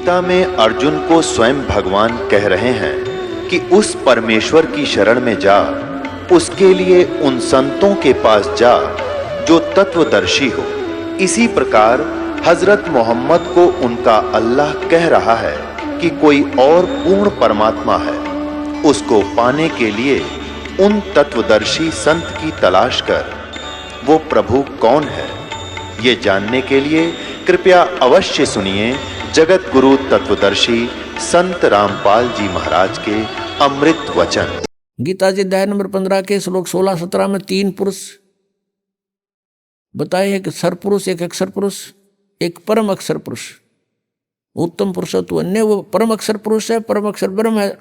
गीता में अर्जुन को स्वयं भगवान कह रहे हैं कि उस परमेश्वर की शरण में जा, उसके लिए उन संतों के पास जा जो तत्वदर्शी हो। इसी प्रकार हजरत मोहम्मद को उनका अल्लाह कह रहा है कि कोई और पूर्ण परमात्मा है, उसको पाने के लिए उन तत्वदर्शी संत की तलाश कर। वो प्रभु कौन है, ये जानने के लिए कृपया अवश्य सुनिए जगत गुरु तत्वदर्शी संत रामपाल जी महाराज के अमृत वचन। गीता जी अध्याय नंबर 15 के श्लोक 16-17 में 3 पुरुष बताए हैं कि सरपुरुष, एक अक्षर पुरुष, एक परम अक्षर पुरुष। उत्तम पुरुष तो अन्य वो परम अक्षर पुरुष है, परम अक्षर ब्रह्म है।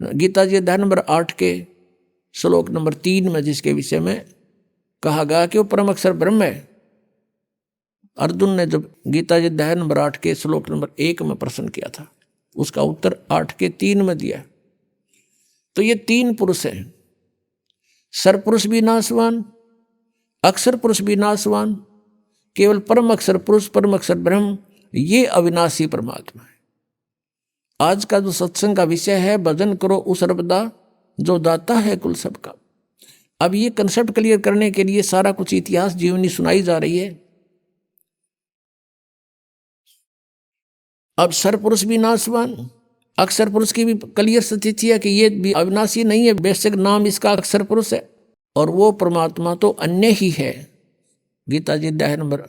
गीता जी अध्याय नंबर 8 के श्लोक नंबर 3 में जिसके विषय में कहा गया कि वो परम अक्षर ब्रह्म है। अर्जुन ने जब गीता जी अध्याय नंबर 8 के श्लोक नंबर 1 में प्रश्न किया था, उसका उत्तर 8 के 3 में दिया। तो ये 3 पुरुष हैं, सरपुरुष भी नाशवान, अक्षर पुरुष भी नाशवान, केवल परम अक्षर पुरुष, परम अक्षर ब्रह्म, ये अविनाशी परमात्मा है। आज का जो सत्संग का विषय है, भजन करो उस सर्वदा जो दाता है कुल सबका। अब ये कंसेप्ट क्लियर करने के लिए सारा कुछ इतिहास जीवनी सुनाई जा रही है। अब सरपुरुष भी नाशवान, अक्षर पुरुष की भी क्लियर स्थिति है कि ये भी अविनाशी नहीं है, बेशक नाम इसका अक्षर पुरुष है, और वो परमात्मा तो अन्य ही है। गीता जी अध्याय नंबर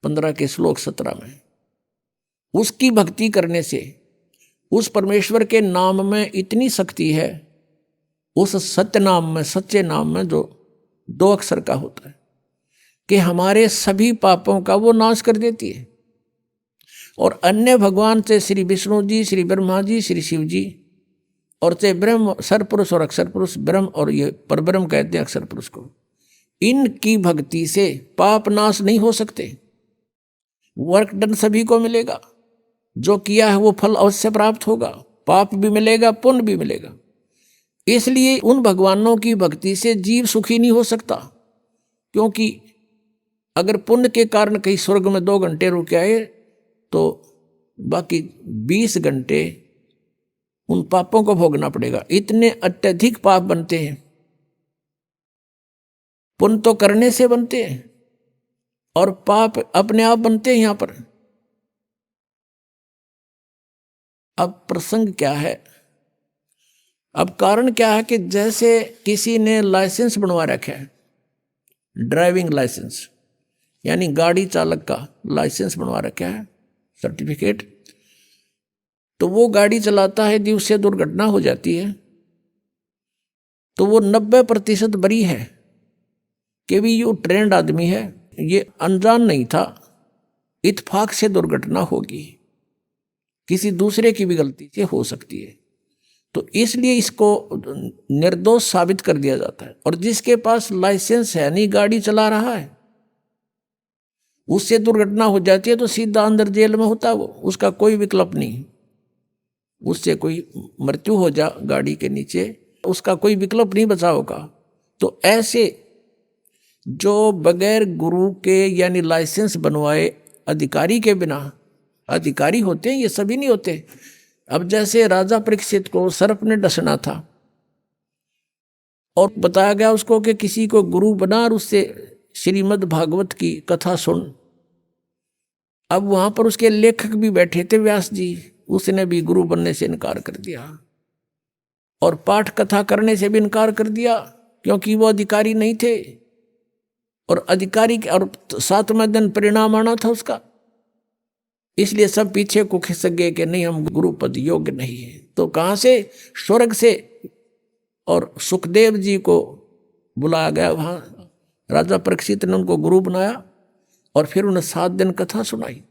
15 के श्लोक 17 में उसकी भक्ति करने से उस परमेश्वर के नाम में इतनी शक्ति है, उस सत्य नाम में, सच्चे नाम में जो 2 अक्षर का होता है, कि हमारे सभी पापों का वो नाश कर देती है। और अन्य भगवान से श्री विष्णु जी, श्री ब्रह्मा जी, श्री शिव जी, और से ब्रह्म सरपुरुष और अक्षर पुरुष, ब्रह्म और ये परब्रह्म कहते हैं अक्षर पुरुष को, इनकी भक्ति से पाप नाश नहीं हो सकते। वर्क डन सभी को मिलेगा, जो किया है वो फल अवश्य प्राप्त होगा, पाप भी मिलेगा, पुण्य भी मिलेगा। इसलिए उन भगवानों की भक्ति से जीव सुखी नहीं हो सकता, क्योंकि अगर पुण्य के कारण कहीं स्वर्ग में 2 घंटे रुक आए तो बाकी 20 घंटे उन पापों को भोगना पड़ेगा। इतने अत्यधिक पाप बनते हैं। पुण्य तो करने से बनते हैं और पाप अपने आप बनते हैं। यहां पर अब प्रसंग क्या है, अब कारण क्या है कि जैसे किसी ने लाइसेंस बनवा रखा है, ड्राइविंग लाइसेंस यानी गाड़ी चालक का लाइसेंस बनवा रखा है, सर्टिफिकेट, तो वो गाड़ी चलाता है, दिवस से दुर्घटना हो जाती है तो वो 90% बरी है कि भी ये ट्रेंड आदमी है, ये अनजान नहीं था, इत्तेफाक से दुर्घटना होगी, किसी दूसरे की भी गलती से हो सकती है, तो इसलिए इसको निर्दोष साबित कर दिया जाता है। और जिसके पास लाइसेंस है, नहीं गाड़ी चला रहा है, उससे दुर्घटना हो जाती है तो सीधा अंदर जेल में होता है वो, उसका कोई विकल्प नहीं। उससे कोई मृत्यु हो जा गाड़ी के नीचे, उसका कोई विकल्प नहीं बचा होगा। तो ऐसे जो बगैर गुरु के यानी लाइसेंस बनवाए अधिकारी के बिना, अधिकारी होते हैं, ये सभी नहीं होते। अब जैसे राजा परीक्षित को सर्प ने डसना था और बताया गया उसको कि किसी को गुरु बना और उससे श्रीमद् भागवत की कथा सुन। अब वहां पर उसके लेखक भी बैठे थे, व्यास जी, उसने भी गुरु बनने से इनकार कर दिया और पाठ कथा करने से भी इनकार कर दिया, क्योंकि वो अधिकारी नहीं थे और अधिकारी और 7वें दिन परिणाम आना था उसका। इसलिए सब पीछे को खिसक गए कि नहीं, हम गुरु पद योग्य नहीं है। तो कहां से? स्वर्ग से। और सुखदेव जी को बुलाया गया, वहां राजा परीक्षित ने उनको गुरु बनाया और फिर उन्हें 7 दिन कथा सुनाई।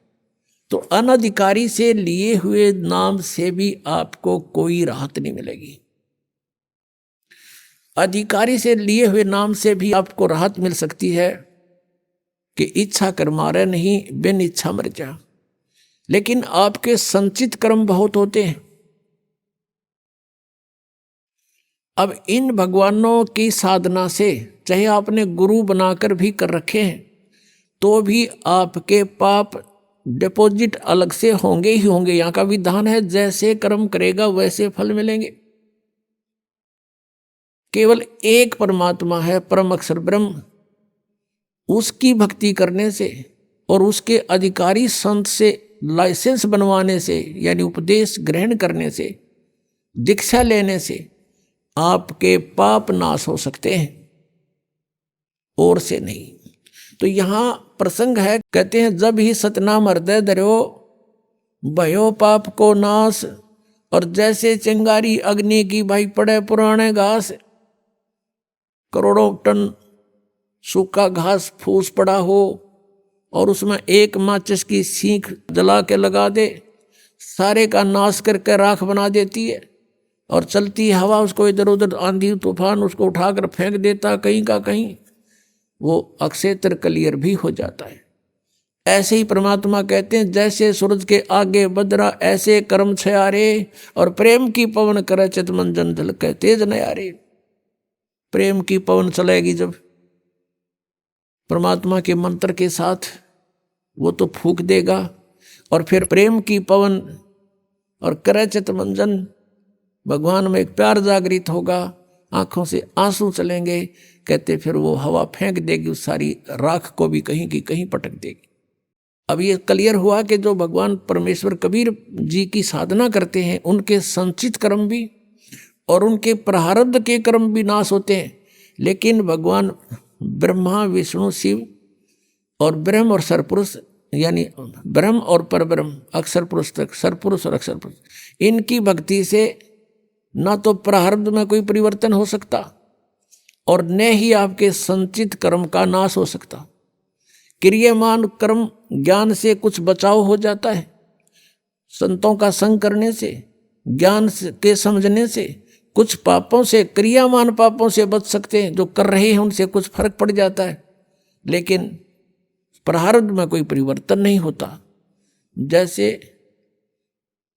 तो अनधिकारी से लिए हुए नाम से भी आपको कोई राहत नहीं मिलेगी, अधिकारी से लिए हुए नाम से भी आपको राहत मिल सकती है कि इच्छा कर मारे नहीं, बिन इच्छा मर जा। लेकिन आपके संचित कर्म बहुत होते हैं। अब इन भगवानों की साधना से, चाहे आपने गुरु बनाकर भी कर रखे हैं, तो भी आपके पाप डिपॉजिट अलग से होंगे ही होंगे। यहाँ का विधान है जैसे कर्म करेगा वैसे फल मिलेंगे। केवल एक परमात्मा है, परम अक्षर ब्रह्म। उसकी भक्ति करने से और उसके अधिकारी संत से लाइसेंस बनवाने से, यानी उपदेश ग्रहण करने से, दीक्षा लेने से आपके पाप नाश हो सकते हैं, और से नहीं। तो यहाँ प्रसंग है, कहते हैं जब ही सतनाम हृदय धरो भयो पाप को नाश। और जैसे चिंगारी अग्नि की भाई पड़े पुराने घास, करोड़ों टन सूखा घास फूस पड़ा हो और उसमें एक माचिस की सीख जला के लगा दे, सारे का नाश करके राख बना देती है। और चलती हवा उसको इधर उधर, आंधी तूफान उसको उठाकर फेंक देता कहीं का कहीं, वो अक्षेत्र क्लियर भी हो जाता है। ऐसे ही परमात्मा कहते हैं जैसे सूरज के आगे बदरा ऐसे कर्म छयारे, और प्रेम की पवन करे चित मंजन जल के तेज नयारे। प्रेम की पवन चलेगी जब परमात्मा के मंत्र के साथ, वो तो फूंक देगा, और फिर प्रेम की पवन और करे चित मंजन, भगवान में एक प्यार जागृत होगा, आंखों से आंसू चलेंगे। कहते फिर वो हवा फेंक देगी उस सारी राख को भी, कहीं की कहीं पटक देगी। अब ये क्लियर हुआ कि जो भगवान परमेश्वर कबीर जी की साधना करते हैं, उनके संचित कर्म भी और उनके प्रारब्ध के कर्म भी नाश होते हैं। लेकिन भगवान ब्रह्मा विष्णु शिव और ब्रह्म और सरपुरुष, यानी ब्रह्म और परब्रह्म, अक्षर पुरुष तक, सरपुरुष और अक्षर पुरुष, इनकी भक्ति से ना तो प्रारब्ध में कोई परिवर्तन हो सकता और न ही आपके संचित कर्म का नाश हो सकता। क्रियमान कर्म ज्ञान से कुछ बचाव हो जाता है, संतों का संग करने से, ज्ञान के समझने से कुछ पापों से, क्रियामान पापों से बच सकते हैं। जो कर रहे हैं उनसे कुछ फर्क पड़ जाता है, लेकिन प्रारब्ध में कोई परिवर्तन नहीं होता। जैसे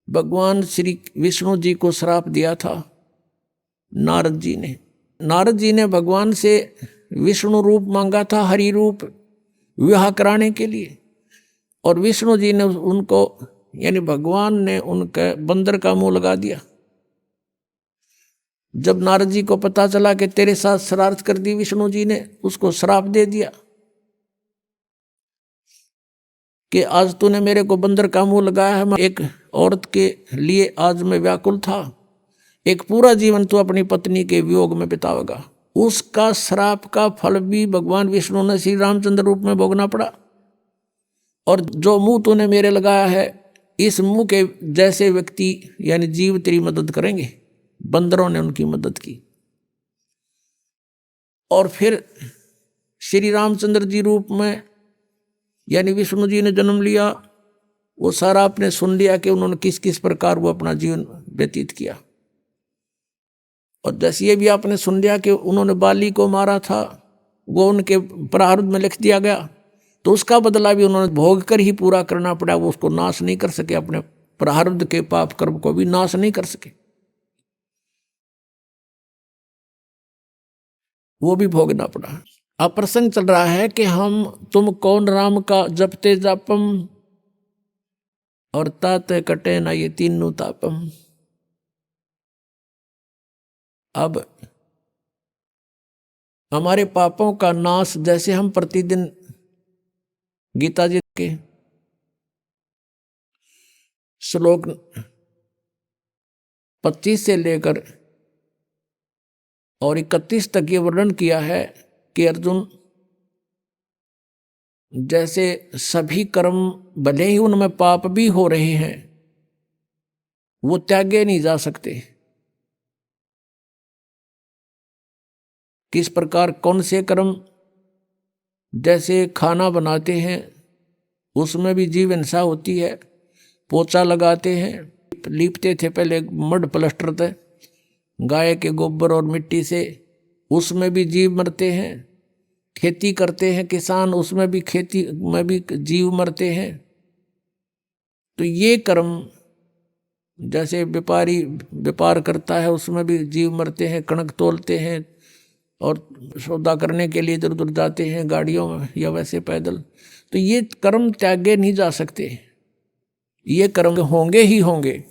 भगवान श्री विष्णु जी को श्राप दिया था नारद जी ने। नारद जी ने भगवान से विष्णु रूप मांगा था, हरि रूप, विवाह कराने के लिए, और विष्णु जी ने उनको, यानी भगवान ने उनके बंदर का मुंह लगा दिया। जब नारद जी को पता चला कि तेरे साथ शरारत कर दी विष्णु जी ने, उसको श्राप दे दिया कि आज तूने मेरे को बंदर का मुंह लगाया है। मैं एक औरत के लिए आज मैं व्याकुल था, एक पूरा जीवन तू अपनी पत्नी के वियोग में बितावेगा। उसका श्राप का फल भी भगवान विष्णु ने श्री रामचंद्र रूप में भोगना पड़ा। और जो मुंह तूने मेरे लगाया है, इस मुंह के जैसे व्यक्ति यानी जीव तेरी मदद करेंगे। बंदरों ने उनकी मदद की। और फिर श्री रामचंद्र जी रूप में यानी विष्णु जी ने जन्म लिया। वो सारा आपने सुन लिया कि उन्होंने किस किस प्रकार वो अपना जीवन व्यतीत किया। और जैसे ये भी आपने सुन लिया कि उन्होंने बाली को मारा था, वो उनके प्रारब्ध में लिख दिया गया, तो उसका बदला भी उन्होंने भोग कर ही पूरा करना पड़ा। वो उसको नाश नहीं कर सके, अपने प्रारब्ध के पाप कर्म को भी नाश नहीं कर सके, वो भी भोगना पड़ा। अब प्रसंग चल रहा है कि हम तुम कौन राम का जपते जापम, और ताते कटे ना ये तीनों तापम। अब हमारे पापों का नाश, जैसे हम प्रतिदिन गीता जी के श्लोक 25 से लेकर और 31 तक ये वर्णन किया है कि अर्जुन, जैसे सभी कर्म भले ही उनमें पाप भी हो रहे हैं, वो त्यागे नहीं जा सकते। किस प्रकार, कौन से कर्म? जैसे खाना बनाते हैं उसमें भी जीव हिंसा होती है। पोछा लगाते हैं, लीपते थे पहले मड प्लास्टर थे गाय के गोबर और मिट्टी से, उसमें भी जीव मरते हैं। खेती करते हैं किसान, उसमें भी खेती में भी जीव मरते हैं। तो ये कर्म, जैसे व्यापारी व्यापार करता है उसमें भी जीव मरते हैं, कणक तोलते हैं, और सौदा करने के लिए इधर उधर जाते हैं गाड़ियों में या वैसे पैदल, तो ये कर्म त्यागे नहीं जा सकते, ये कर्म होंगे ही होंगे।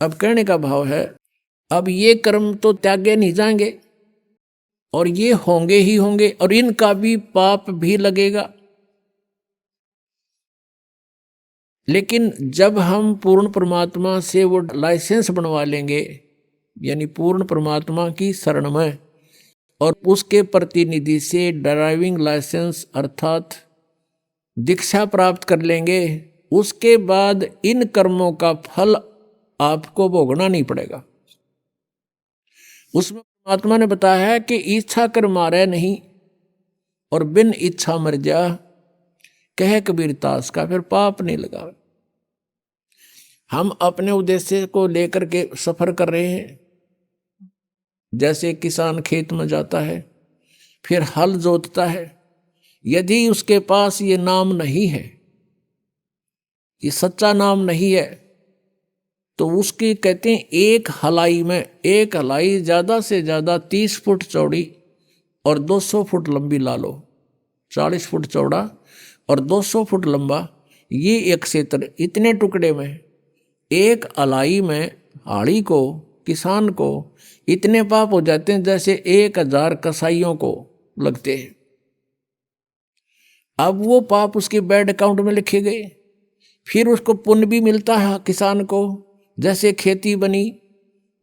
अब कहने का भाव है, अब ये कर्म तो त्यागे नहीं जाएंगे और ये होंगे ही होंगे और इनका भी पाप भी लगेगा। लेकिन जब हम पूर्ण परमात्मा से वो लाइसेंस बनवा लेंगे, यानी पूर्ण परमात्मा की शरण में, और उसके प्रतिनिधि से ड्राइविंग लाइसेंस अर्थात दीक्षा प्राप्त कर लेंगे, उसके बाद इन कर्मों का फल आपको भोगना नहीं पड़ेगा। उसमें परमात्मा ने बताया है कि इच्छा कर मारे नहीं और बिन इच्छा मर जा, कह कबीर दास का फिर पाप नहीं लगा। हम अपने उद्देश्य को लेकर के सफर कर रहे हैं। जैसे किसान खेत में जाता है, फिर हल जोतता है, यदि उसके पास ये नाम नहीं है, ये सच्चा नाम नहीं है, तो उसकी कहते हैं एक हलाई में, एक हलाई ज़्यादा से ज़्यादा 30 फुट चौड़ी और 200 फुट लंबी ला लो, 40 फुट चौड़ा और 200 फुट लंबा, ये एक क्षेत्र, इतने टुकड़े में एक हलाई में हाड़ी को, किसान को इतने पाप हो जाते हैं जैसे 1000 कसाईयों को लगते हैं। अब वो पाप उसके बैड अकाउंट में लिखे गए, फिर उसको पुण्य भी मिलता है किसान को, जैसे खेती बनी,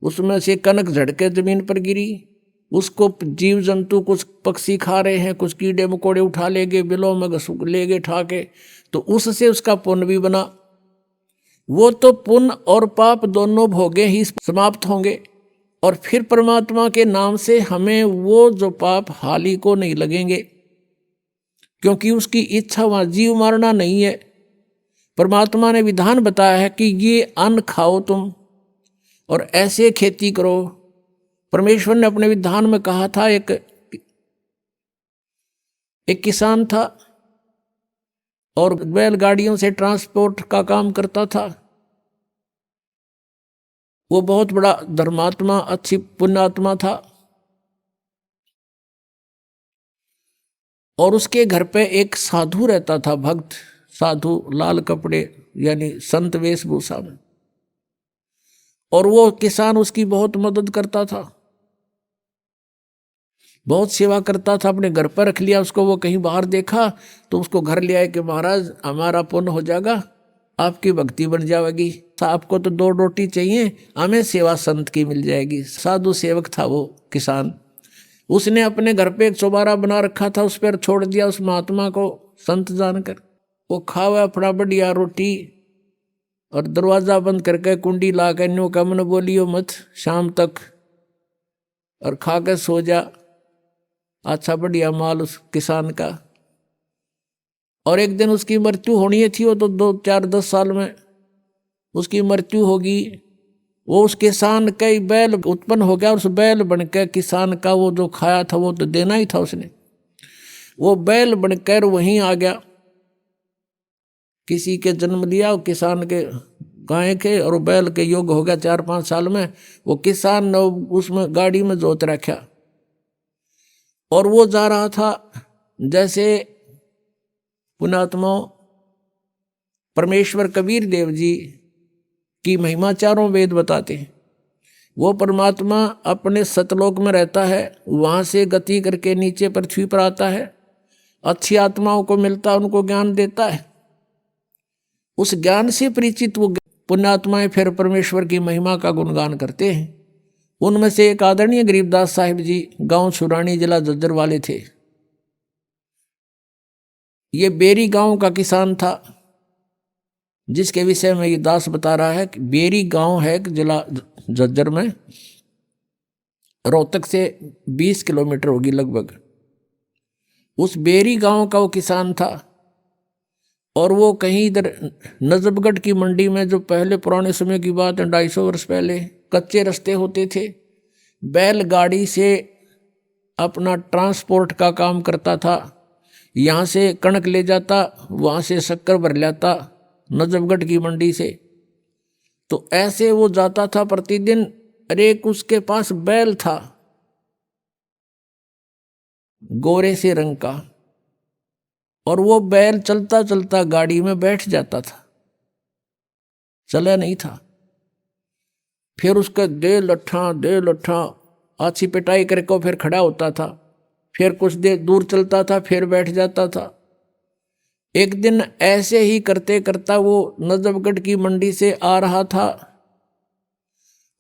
उसमें से कनक झड़के जमीन पर गिरी, उसको जीव जंतु कुछ पक्षी खा रहे हैं, कुछ कीड़े मकोड़े उठा ले गए, बिलों में ले गए ठा के, तो उससे उसका पुण्य भी बना। वो तो पुण्य और पाप दोनों भोगे ही समाप्त होंगे, और फिर परमात्मा के नाम से हमें वो जो पाप हाली को नहीं लगेंगे, क्योंकि उसकी इच्छा वहाँ जीव मारना नहीं है। परमात्मा ने विधान बताया है कि ये अन्न खाओ तुम और ऐसे खेती करो। परमेश्वर ने अपने विधान में कहा था, एक किसान था और बैलगाड़ियों से ट्रांसपोर्ट का काम करता था। वो बहुत बड़ा धर्मात्मा, अच्छी पुण्यात्मा था, और उसके घर पे एक साधु रहता था, भक्त साधु, लाल कपड़े यानी संत वेशभूषा में, और वो किसान उसकी बहुत मदद करता था, बहुत सेवा करता था। अपने घर पर रख लिया उसको, वो कहीं बाहर देखा तो उसको घर ले आए कि महाराज हमारा पुण्य हो जाएगा, आपकी भक्ति बन जाएगी, आपको तो 2 रोटी चाहिए, हमें सेवा संत की मिल जाएगी। साधु सेवक था वो किसान, उसने अपने घर पे एक चौबारा बना रखा था, उस पर छोड़ दिया उस महात्मा को संत जानकर। वो खावा अपना बढ़िया रोटी और दरवाजा बंद करके कुंडी ला के न्यू का मन बोलियो मत शाम तक, और खा के सो जा। अच्छा बढ़िया माल उस किसान का। और एक दिन उसकी मृत्यु होनी थी, वो तो 2, 4, 10 साल में उसकी मृत्यु होगी। वो उस किसान का ही बैल उत्पन्न हो गया, उस बैल बनकर किसान का वो जो खाया था वो तो देना ही था उसने, वो बैल बनकर वहीं आ गया। किसी के जन्म लिया, वो किसान के गाय के, और बैल के योग हो गया 4-5 साल में। वो किसान ने उसमें गाड़ी में जोत रखा, और वो जा रहा था, जैसे पुण्यात्मा परमेश्वर कबीर देव जी की महिमा चारों वेद बताते हैं। वो परमात्मा अपने सतलोक में रहता है, वहाँ से गति करके नीचे पृथ्वी पर आता है, अच्छी आत्माओं को मिलता है, उनको ज्ञान देता है। उस ज्ञान से परिचित वो पुण्यात्माएं फिर परमेश्वर की महिमा का गुणगान करते हैं। उनमें से एक आदरणीय गरीबदास साहिब जी गांव छुरानी, जिला झज्जर वाले थे। ये बेरी गांव का किसान था, जिसके विषय में ये दास बता रहा है कि बेरी गांव है जिला झज्जर में, रोहतक से 20 किलोमीटर होगी लगभग। उस बेरी गांव का वो किसान था, और वो कहीं इधर नजफगढ़ की मंडी में, जो पहले पुराने समय की बात है 250 वर्ष पहले, कच्चे रास्ते होते थे, बैलगाड़ी से अपना ट्रांसपोर्ट का काम करता था। यहाँ से कणक ले जाता, वहाँ से शक्कर भर लाता नजफगढ़ की मंडी से। तो ऐसे वो जाता था प्रतिदिन। अरे उसके पास बैल था, गोरे से रंग का, और वो बैल चलता चलता गाड़ी में बैठ जाता था, चला नहीं था। फिर उसका दे लट्ठा आछी पिटाई करके फिर खड़ा होता था, फिर कुछ देर दूर चलता था, फिर बैठ जाता था। एक दिन ऐसे ही करते करता वो नजफगढ़ की मंडी से आ रहा था,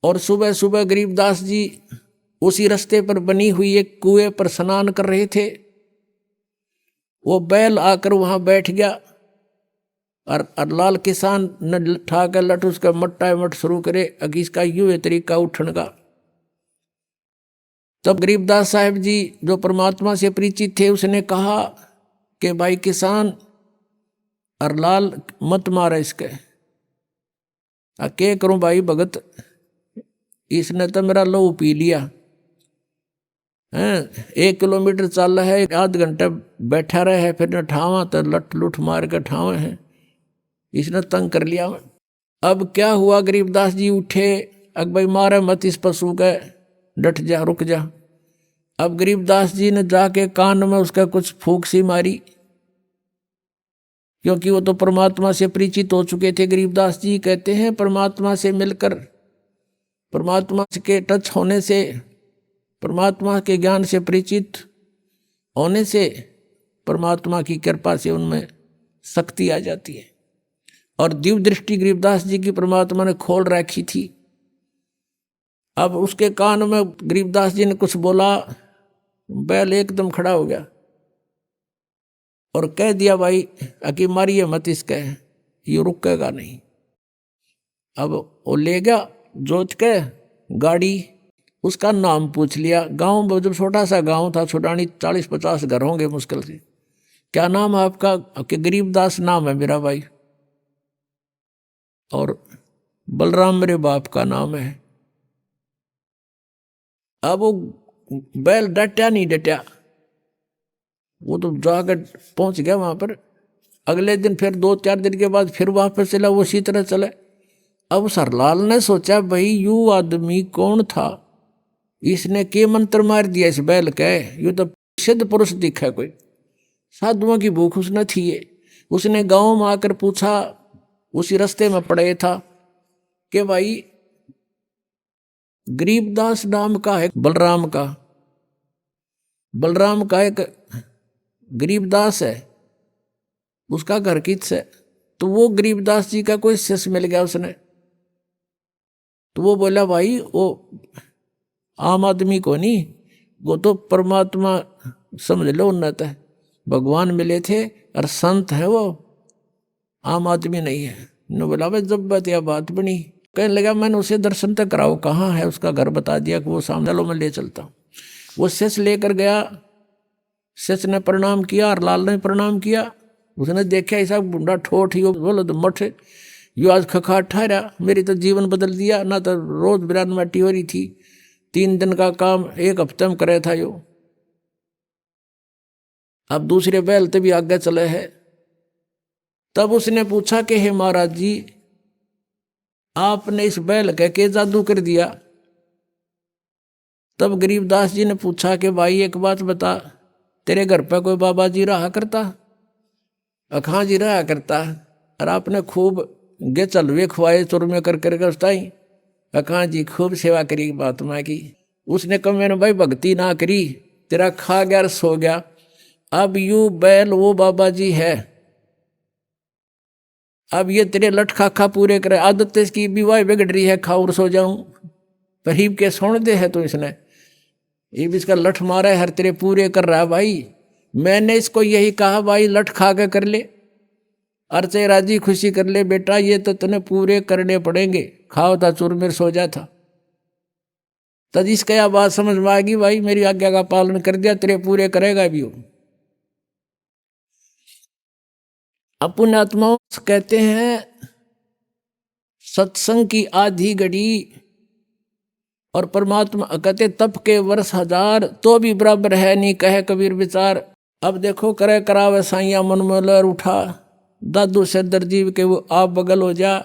और सुबह सुबह गरीबदास जी उसी रास्ते पर बनी हुई एक कुएं पर स्नान कर रहे थे। वो बैल आकर वहां बैठ गया, और लाल किसान ने ठा कर लट उसका मट्टा मट शुरू करे, अगी इसका यूं तरीका उठन का। तब गरीबदास साहब जी जो परमात्मा से परिचित थे, उसने कहा कि भाई किसान और लाल मत मारा इसके। क्या करूं भाई भगत, इसने तो मेरा लहू पी लिया है। 1 किलोमीटर चल रहा है, आध घंटा बैठा रहे है, फिर न ठावा तो लट लुट मार के ठावे हैं, इसने तंग कर लिया। अब क्या हुआ, गरीबदास जी उठे, अग भाई मारे मत इस पशु के, डट जा रुक जा। अब गरीबदास जी ने जाके कान में उसका कुछ फूंक सी मारी, क्योंकि वो तो परमात्मा से परिचित हो चुके थे। गरीबदास जी कहते हैं परमात्मा से मिलकर, परमात्मा के टच होने से, परमात्मा के ज्ञान से परिचित होने से परमात्मा की कृपा से उनमें शक्ति आ जाती है। और दिव्य दृष्टि गरीबदास जी की परमात्मा ने खोल रखी थी। अब उसके कान में गरीबदास जी ने कुछ बोला, बैल एकदम खड़ा हो गया और कह दिया भाई अकी मारिए मत इसके, ये रुकेगा नहीं। अब वो ले गया जोत के गाड़ी, उसका नाम पूछ लिया। गांव में जब छोटा सा गांव था, छोटानी 40-50 घर होंगे मुश्किल से। क्या नाम है आपका? कि गरीबदास नाम है मेरा भाई, और बलराम मेरे बाप का नाम है। अब वो बैल डटा नहीं डटा, वो तो जाकर पहुंच गया वहां पर। अगले दिन फिर 2-4 दिन के बाद फिर वापस चला, वो उसी तरह चले। अब सरलाल ने सोचा भाई यू आदमी कौन था, इसने के मंत्र मार दिया इस बैल के, यू तो सिद्ध पुरुष दिखा, कोई साधुओं की भूख उसने थी। उसने गांव में आकर पूछा, उसी रास्ते में पड़े था, कि भाई गरीबदास नाम का है बलराम का एक गरीबदास है, उसका घर किस है? तो वो गरीबदास जी का कोई शिष्य मिल गया उसने। तो वो बोला भाई वो आम आदमी को नहीं, वो तो परमात्मा समझ लो उन्नत है, भगवान मिले थे और संत है, वो आम आदमी नहीं है। ने बोला भाई जब बात या बात बनी, कहने लगा मैंने उसे दर्शन तक कराओ, कहाँ है उसका घर बता दिया कि वो सामने लो, मैं ले चलता हूँ। वो शिष्य लेकर गया, शिष्य ने प्रणाम किया और लाल ने प्रणाम किया। उसने देखा ऐसा बुढ़ा ठोठ ही बोलो तो मठ यो आज खखाट ठहरा, मेरी तो जीवन बदल दिया ना। तो रोज बिरान माटी हो रही थी, 3 दिन का काम 1 हफ्ते में करे था यो। अब दूसरे बैल तभी आगे चले है। तब उसने पूछा कि हे महाराज जी, आपने इस बैल के जादू कर दिया? तब गरीबदास जी ने पूछा कि भाई एक बात बता, तेरे घर पे कोई बाबा जी रहा करता? अखां जी रहा करता, और आपने खूब गे चलवे खुआए चुरमे कर करके उसताई अखां जी खूब सेवा करी महात्मा की। उसने कहा मैंने भाई भक्ति ना करी, तेरा खा गया सो गया। अब यू बैल वो बाबा जी है, अब ये तेरे लट खा पूरे करे, आदत इसकी विवाह बिगड़ रही है, खा और सो जाऊं, परीब के सोन दे है। तो इसने ये भी इसका लठ मारा है, हर तेरे पूरे कर रहा है। भाई मैंने इसको यही कहा भाई लठ खा के कर ले, अर्चे राजी खुशी कर ले बेटा, ये तो तूने पूरे करने पड़ेंगे, खाओ था चूरमेर सो जा था। तब इसका यह बात समझ में आएगी, भाई मेरी आज्ञा का पालन कर दिया, तेरे पूरे करेगा भी। अपुण्य आत्माओं कहते हैं सत्संग की आधी घड़ी और परमात्मा कहते तप के वर्ष 1000 तो भी बराबर है नहीं, कहे कबीर विचार। अब देखो करे करावे साइया मन में लहर उठा, दादू से दर्जीव के वो आप बगल हो जा।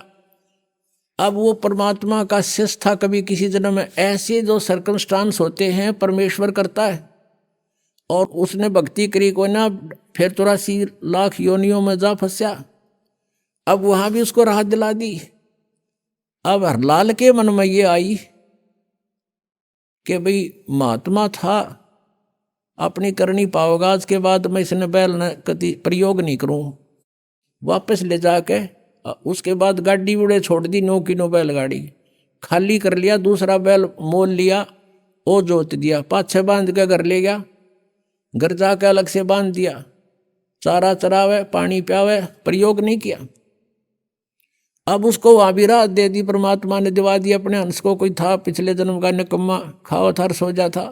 अब वो परमात्मा का शिष्य था कभी किसी जन्म में। ऐसे जो सर्कमस्टांस होते हैं परमेश्वर करता है, और उसने भक्ति करी कोई ना, फिर 83 लाख योनियों में जा फंसा। अब वहां भी उसको राहत दिला दी। अब हरलाल के मन में ये आई कि भाई महात्मा था, अपनी करनी पाओगा, आज के बाद मैं इसने बैल न कभी प्रयोग नहीं करूं। वापस ले जाके उसके बाद गाड़ी उड़े छोड़ दी, 9 की 9 बैलगाड़ी खाली कर लिया, दूसरा बैल मोल लिया, वो जोत दिया, पाछे बांध के घर ले गया, घर जाके अलग से बांध दिया, चारा चरावे, पानी पियावे, प्रयोग नहीं किया। अब उसको वहां भी राहत दे दी, परमात्मा ने दिवा दी अपने हंस को। कोई था पिछले जन्म का निकम्मा, खाओ था सो जा था।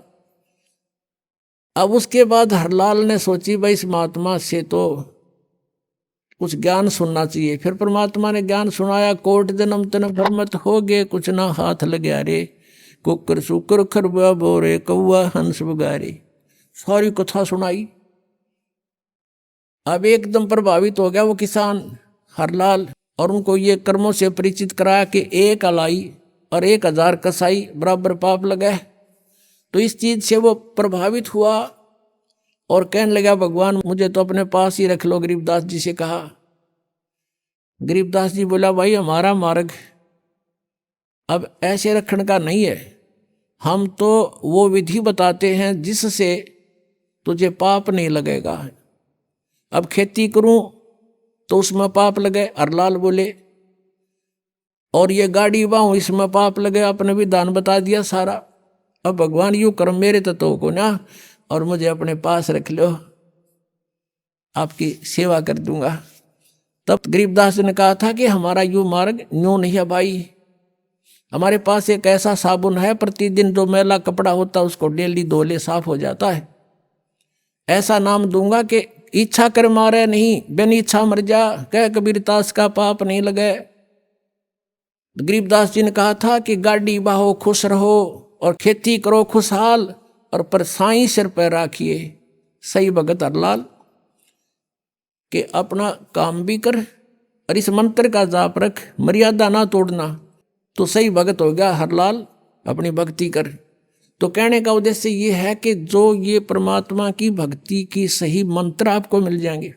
अब उसके बाद हरलाल ने सोची भाई इस महात्मा से तो कुछ ज्ञान सुनना चाहिए। फिर परमात्मा ने ज्ञान सुनाया, कोट जन्म तन भ्रमत हो गए, कुछ ना हाथ लग्या रे, कुकर सुकर खरबा बोरे, कौआ हंस बगारे, सारी कथा सुनाई। अब एकदम प्रभावित हो गया वो किसान हरलाल, और उनको ये कर्मों से परिचित कराया कि 1 अलाई और 1000 कसाई बराबर पाप लगे। तो इस चीज से वो प्रभावित हुआ और कहने लगा भगवान मुझे तो अपने पास ही रख लो। गरीबदास जी से कहा। गरीबदास जी बोला भाई हमारा मार्ग अब ऐसे रखने का नहीं है, हम तो वो विधि बताते हैं जिससे तुझे पाप नहीं लगेगा। अब खेती करूं तो उसमें पाप लगे, हरलाल बोले, और ये गाड़ी बाहूं इसमें पाप लगे, आपने भी दान बता दिया सारा। अब भगवान यूं कर्म मेरे तत्व को ना, और मुझे अपने पास रख लो, आपकी सेवा कर दूंगा। तब गरीबदास ने कहा था कि हमारा यूं मार्ग यूं नहीं है भाई, हमारे पास एक ऐसा साबुन है, प्रतिदिन जो मैला कपड़ा होता है उसको डेली धो ले, साफ हो जाता है। ऐसा नाम दूंगा कि इच्छा कर मारे नहीं, बिन इच्छा मर जा, कह कबीर तास का पाप नहीं लगे। गरीबदास जी ने कहा था कि गाड़ी बाहो खुश रहो और खेती करो खुशहाल, और पर साईं सिर पर राखिए। सही भगत हरलाल कि अपना काम भी कर और इस मंत्र का जाप रख, मर्यादा ना तोड़ना, तो सही भगत हो गया हरलाल, अपनी भक्ति कर। तो कहने का उद्देश्य ये है कि जो ये परमात्मा की भक्ति की सही मंत्र आपको मिल जाएंगे,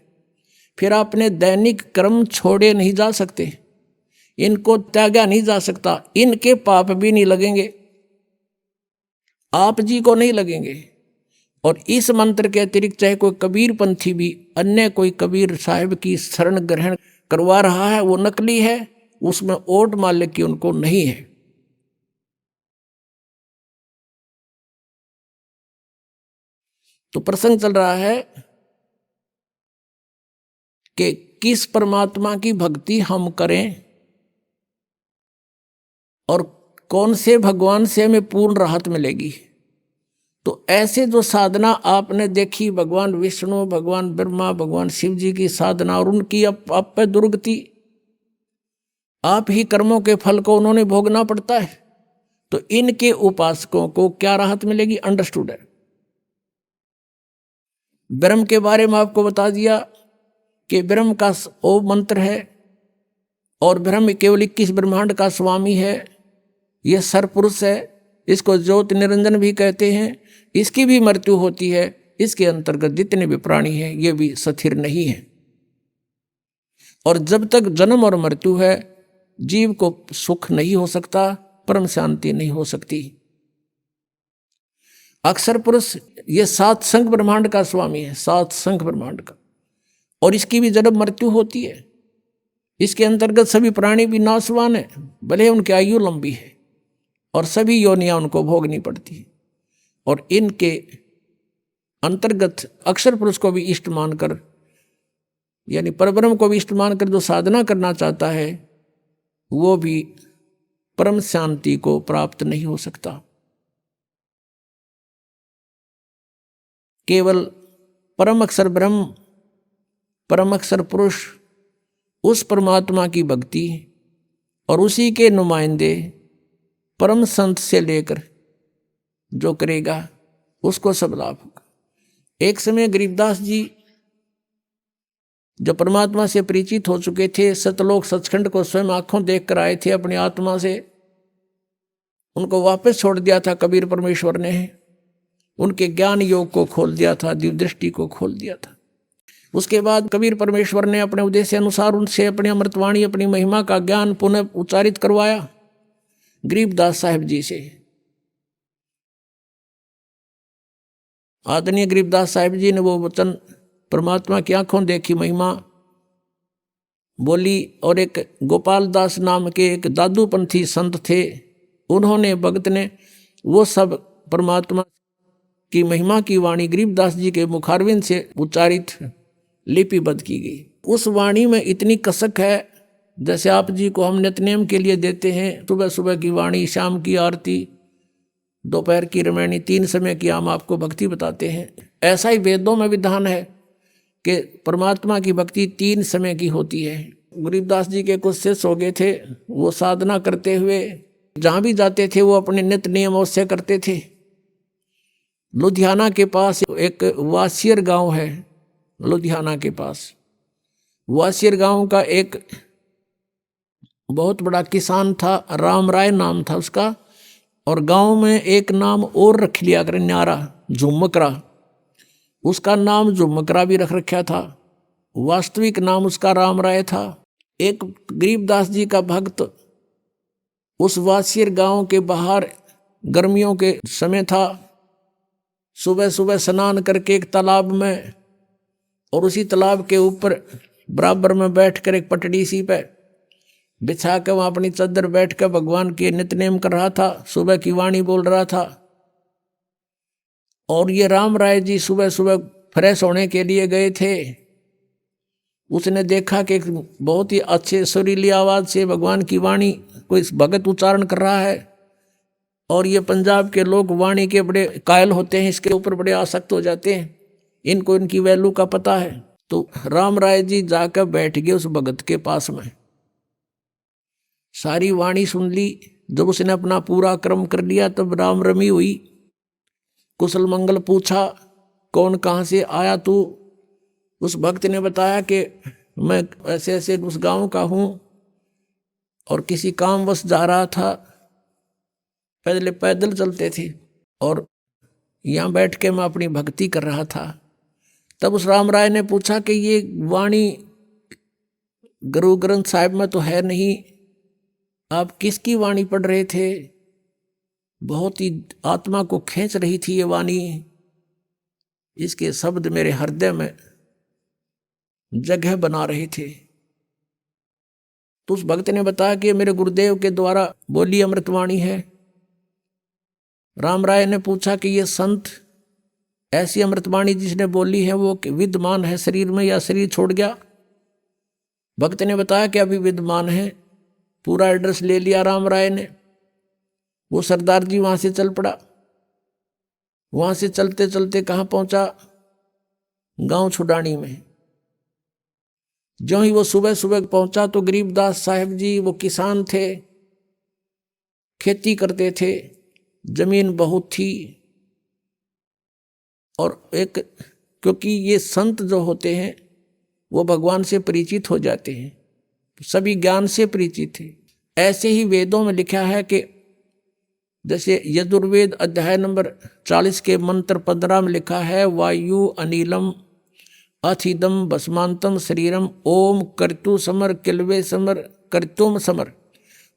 फिर आपने दैनिक कर्म छोड़े नहीं जा सकते, इनको त्यागा नहीं जा सकता, इनके पाप भी नहीं लगेंगे, आप जी को नहीं लगेंगे। और इस मंत्र के अतिरिक्त चाहे कोई कबीर पंथी भी अन्य कोई कबीर साहिब की शरण ग्रहण करवा रहा है, वो नकली है, उसमें ओट मालिक की उनको नहीं है। तो प्रसंग चल रहा है कि किस परमात्मा की भक्ति हम करें और कौन से भगवान से हमें पूर्ण राहत मिलेगी। तो ऐसे जो साधना आपने देखी, भगवान विष्णु, भगवान ब्रह्मा, भगवान शिव जी की साधना, और उनकी आप पे दुर्गति, आप ही कर्मों के फल को उन्होंने भोगना पड़ता है। तो इनके उपासकों को क्या राहत मिलेगी, अंडरस्टूड है। ब्रह्म के बारे में आपको बता दिया कि ब्रह्म का ओ मंत्र है, और ब्रह्म केवल 21 ब्रह्मांड का स्वामी है, यह सरपुरुष है, इसको ज्योति निरंजन भी कहते हैं। इसकी भी मृत्यु होती है, इसके अंतर्गत जितने भी प्राणी हैं ये भी स्थिर नहीं है। और जब तक जन्म और मृत्यु है, जीव को सुख नहीं हो सकता, परम शांति नहीं हो सकती। अक्षर पुरुष ये 7 संघ ब्रह्मांड का स्वामी है, 7 संघ ब्रह्मांड का, और इसकी भी जन्म मृत्यु होती है। इसके अंतर्गत सभी प्राणी भी नाशवान है, भले उनकी आयु लंबी है, और सभी योनियां उनको भोगनी पड़ती है। और इनके अंतर्गत अक्षर पुरुष को भी इष्ट मानकर, यानी परब्रह्म को भी इष्ट मानकर जो साधना करना चाहता है, वो भी परम शांति को प्राप्त नहीं हो सकता। केवल परम अक्षर ब्रह्म, परम अक्षर पुरुष, उस परमात्मा की भक्ति और उसी के नुमाइंदे परम संत से लेकर जो करेगा उसको सब लाभ होगा। एक समय गरीबदास जी जो परमात्मा से परिचित हो चुके थे, सतलोक सचखंड को स्वयं आंखों देख कर आए थे अपनी आत्मा से, उनको वापस छोड़ दिया था कबीर परमेश्वर ने, उनके ज्ञान योग को खोल दिया था, दिव्य दृष्टि को खोल दिया था। उसके बाद कबीर परमेश्वर ने अपने उद्देश्य अनुसार उनसे अपनी अमृतवाणी, अपनी महिमा का ज्ञान पुनः उच्चारित करवाया गरीबदास साहिब जी से। आदरणीय गरीबदास साहिब जी ने वो वचन परमात्मा की आंखों देखी महिमा बोली। और एक गोपाल दास नाम के एक दादूपंथी संत थे, उन्होंने, भगत ने वो सब परमात्मा की महिमा की वाणी गरीबदास जी के मुखारविंद से उच्चारित लिपिबद्ध की गई। उस वाणी में इतनी कसक है, जैसे आप जी को हम नित्यनेम के लिए देते हैं सुबह सुबह की वाणी, शाम की आरती, दोपहर की रामायणी, 3 समय की हम आपको भक्ति बताते हैं। ऐसा ही वेदों में विधान है कि परमात्मा की भक्ति 3 समय की होती है। गरीबदास जी के कुछ शिष्य हो गए थे, वो साधना करते हुए जहाँ भी जाते थे वो अपने नित्य नियम अवश्य करते थे। लुधियाना के पास एक वासियर गांव है, लुधियाना के पास वासियर गांव का एक बहुत बड़ा किसान था, राम राय नाम था उसका। और गांव में एक नाम और रख लिया कर, न्यारा, झुमकरा। उसका नाम झुमकरा भी रख रखा था, वास्तविक नाम उसका राम राय था। एक गरीबदास जी का भक्त उस वासियर गांव के बाहर गर्मियों के समय था, सुबह सुबह स्नान करके एक तालाब में, और उसी तालाब के ऊपर बराबर में बैठकर एक पटड़ी सी पे बिछा कर वहाँ अपनी चादर बैठ कर भगवान के नित्यनेम कर रहा था, सुबह की वाणी बोल रहा था। और ये राम राय जी सुबह सुबह फ्रेश होने के लिए गए थे। उसने देखा कि बहुत ही अच्छे सुरीली आवाज़ से भगवान की वाणी कोई भगत उच्चारण कर रहा है। और ये पंजाब के लोग वाणी के बड़े कायल होते हैं, इसके ऊपर बड़े आसक्त हो जाते हैं, इनको इनकी वैल्यू का पता है। तो राम राय जी जाकर बैठ गए उस भगत के पास में, सारी वाणी सुन ली। जब उसने अपना पूरा कर्म कर लिया तब राम रमी हुई, कुशल मंगल पूछा, कौन कहाँ से आया तू? उस भक्त ने बताया कि मैं ऐसे ऐसे उस गांव का हूँ और किसी कामवश जा रहा था, पहले पैदल चलते थे और यहाँ बैठ के मैं अपनी भक्ति कर रहा था। तब उस राम राय ने पूछा कि ये वाणी गुरु ग्रंथ साहिब में तो है नहीं, आप किसकी वाणी पढ़ रहे थे? बहुत ही आत्मा को खींच रही थी ये वाणी, इसके शब्द मेरे हृदय में जगह बना रहे थे। तो उस भक्त ने बताया कि मेरे गुरुदेव के द्वारा बोली अमृतवाणी है। राम राय ने पूछा कि ये संत ऐसी अमृतवाणी जिसने बोली है वो विद्यमान है शरीर में या शरीर छोड़ गया? भक्त ने बताया कि अभी विद्यमान है। पूरा एड्रेस ले लिया राम राय ने। वो सरदार जी वहां से चल पड़ा। वहां से चलते चलते कहाँ पहुंचा? गांव छुडानी में। जो ही वो सुबह सुबह पहुंचा तो गरीबदास साहिब जी, वो किसान थे, खेती करते थे, जमीन बहुत थी। और एक, क्योंकि ये संत जो होते हैं वो भगवान से परिचित हो जाते हैं, सभी ज्ञान से परिचित है। ऐसे ही वेदों में लिखा है कि जैसे यजुर्वेद अध्याय नंबर 40 के मंत्र 15 में लिखा है, वायु अनिलम अथिदम भस्मांतम शरीरम ओम कर्तु समर किलवे समर कर्तुम समर।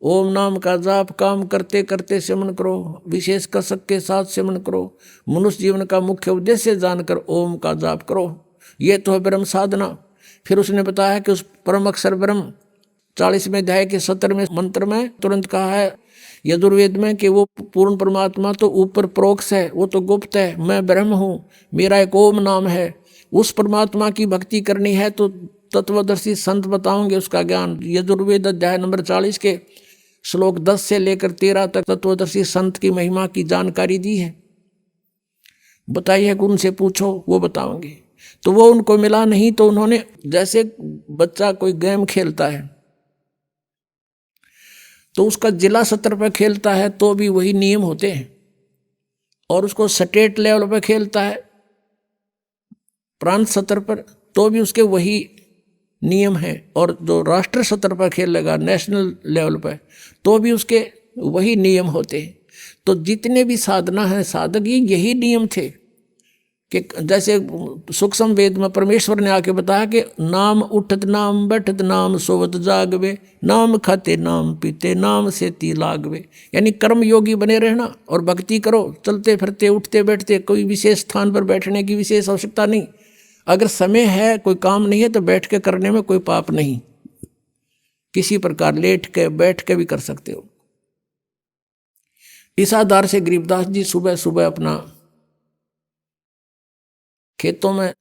ओम नाम का जाप काम करते करते सेवन करो, विशेष कसक के साथ सेवन करो, मनुष्य जीवन का मुख्य उद्देश्य जानकर ओम का जाप करो, ये तो है ब्रह्म साधना। फिर उसने बताया कि उस परम अक्षर ब्रह्म 40वें अध्याय के 17वें मंत्र में तुरंत कहा है यजुर्वेद में कि वो पूर्ण परमात्मा तो ऊपर प्रोक्ष है, वो तो गुप्त है, मैं ब्रह्म हूँ, मेरा एक ओम नाम है। उस परमात्मा की भक्ति करनी है तो तत्वदर्शी संत बताओगे उसका ज्ञान। यजुर्वेद अध्याय नंबर 40 के श्लोक 10 से लेकर 13 तक तत्वदर्शी संत की महिमा की जानकारी दी है। बताइए, उनसे पूछो, वो बताओगे। तो वो उनको मिला नहीं, तो उन्होंने, जैसे बच्चा कोई गेम खेलता है तो उसका जिला स्तर पर खेलता है तो भी वही नियम होते हैं, और उसको स्टेट लेवल पर खेलता है प्रांत स्तर पर तो भी उसके वही नियम हैं, और जो राष्ट्र स्तर पर खेलेगा नेशनल लेवल पर तो भी उसके वही नियम होते हैं। तो जितने भी साधना है साधक यही नियम थे कि जैसे सूक्ष्म वेद में परमेश्वर ने आके बताया कि नाम उठत नाम बैठत नाम सोवत जागवे, नाम खाते नाम पीते नाम से ती लागवे। यानी कर्म योगी बने रहना और भक्ति करो, चलते फिरते उठते बैठते, कोई विशेष स्थान पर बैठने की विशेष आवश्यकता नहीं। अगर समय है, कोई काम नहीं है तो बैठ के करने में कोई पाप नहीं, किसी प्रकार लेट के बैठ के भी कर सकते हो। इस आधार से गरीबदास जी सुबह सुबह अपना खेतों में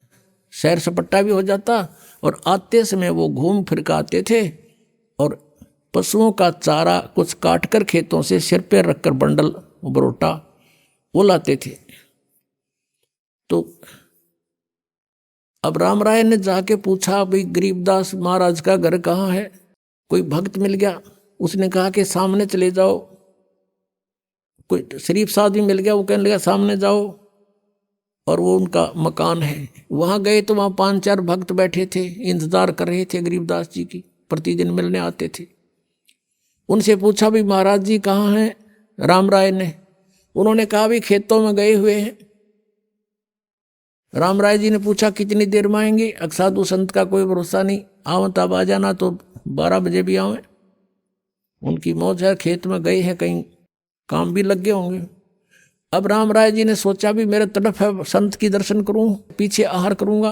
सैर सपट्टा भी हो जाता और आते समय वो घूम फिर के आते थे और पशुओं का चारा कुछ काटकर खेतों से सिर पे रखकर बंडल बरोटा वो लाते थे। तो अब राम राय ने जाके पूछा, भाई गरीबदास महाराज का घर कहाँ है? कोई भक्त मिल गया, उसने कहा कि सामने चले जाओ। कोई शरीफ साहब भी मिल गया, वो कहने लगा सामने जाओ और वो उनका मकान है। वहाँ गए तो वहाँ 5-4 भक्त बैठे थे, इंतजार कर रहे थे गरीबदास जी की, प्रतिदिन मिलने आते थे। उनसे पूछा भी महाराज जी कहाँ हैं? राम राय ने, उन्होंने कहा भी खेतों में गए हुए हैं। राम राय जी ने पूछा कितनी देर में आएंगे? साधु संत का कोई भरोसा नहीं, आओ तब आ जाना, तो 12 बजे भी आवे। उनकी मौज है, खेत में गए हैं, कहीं काम भी लग गए होंगे। अब राम राय जी ने सोचा भी मेरे तरफ है, संत की दर्शन करूं, पीछे आहार करूंगा।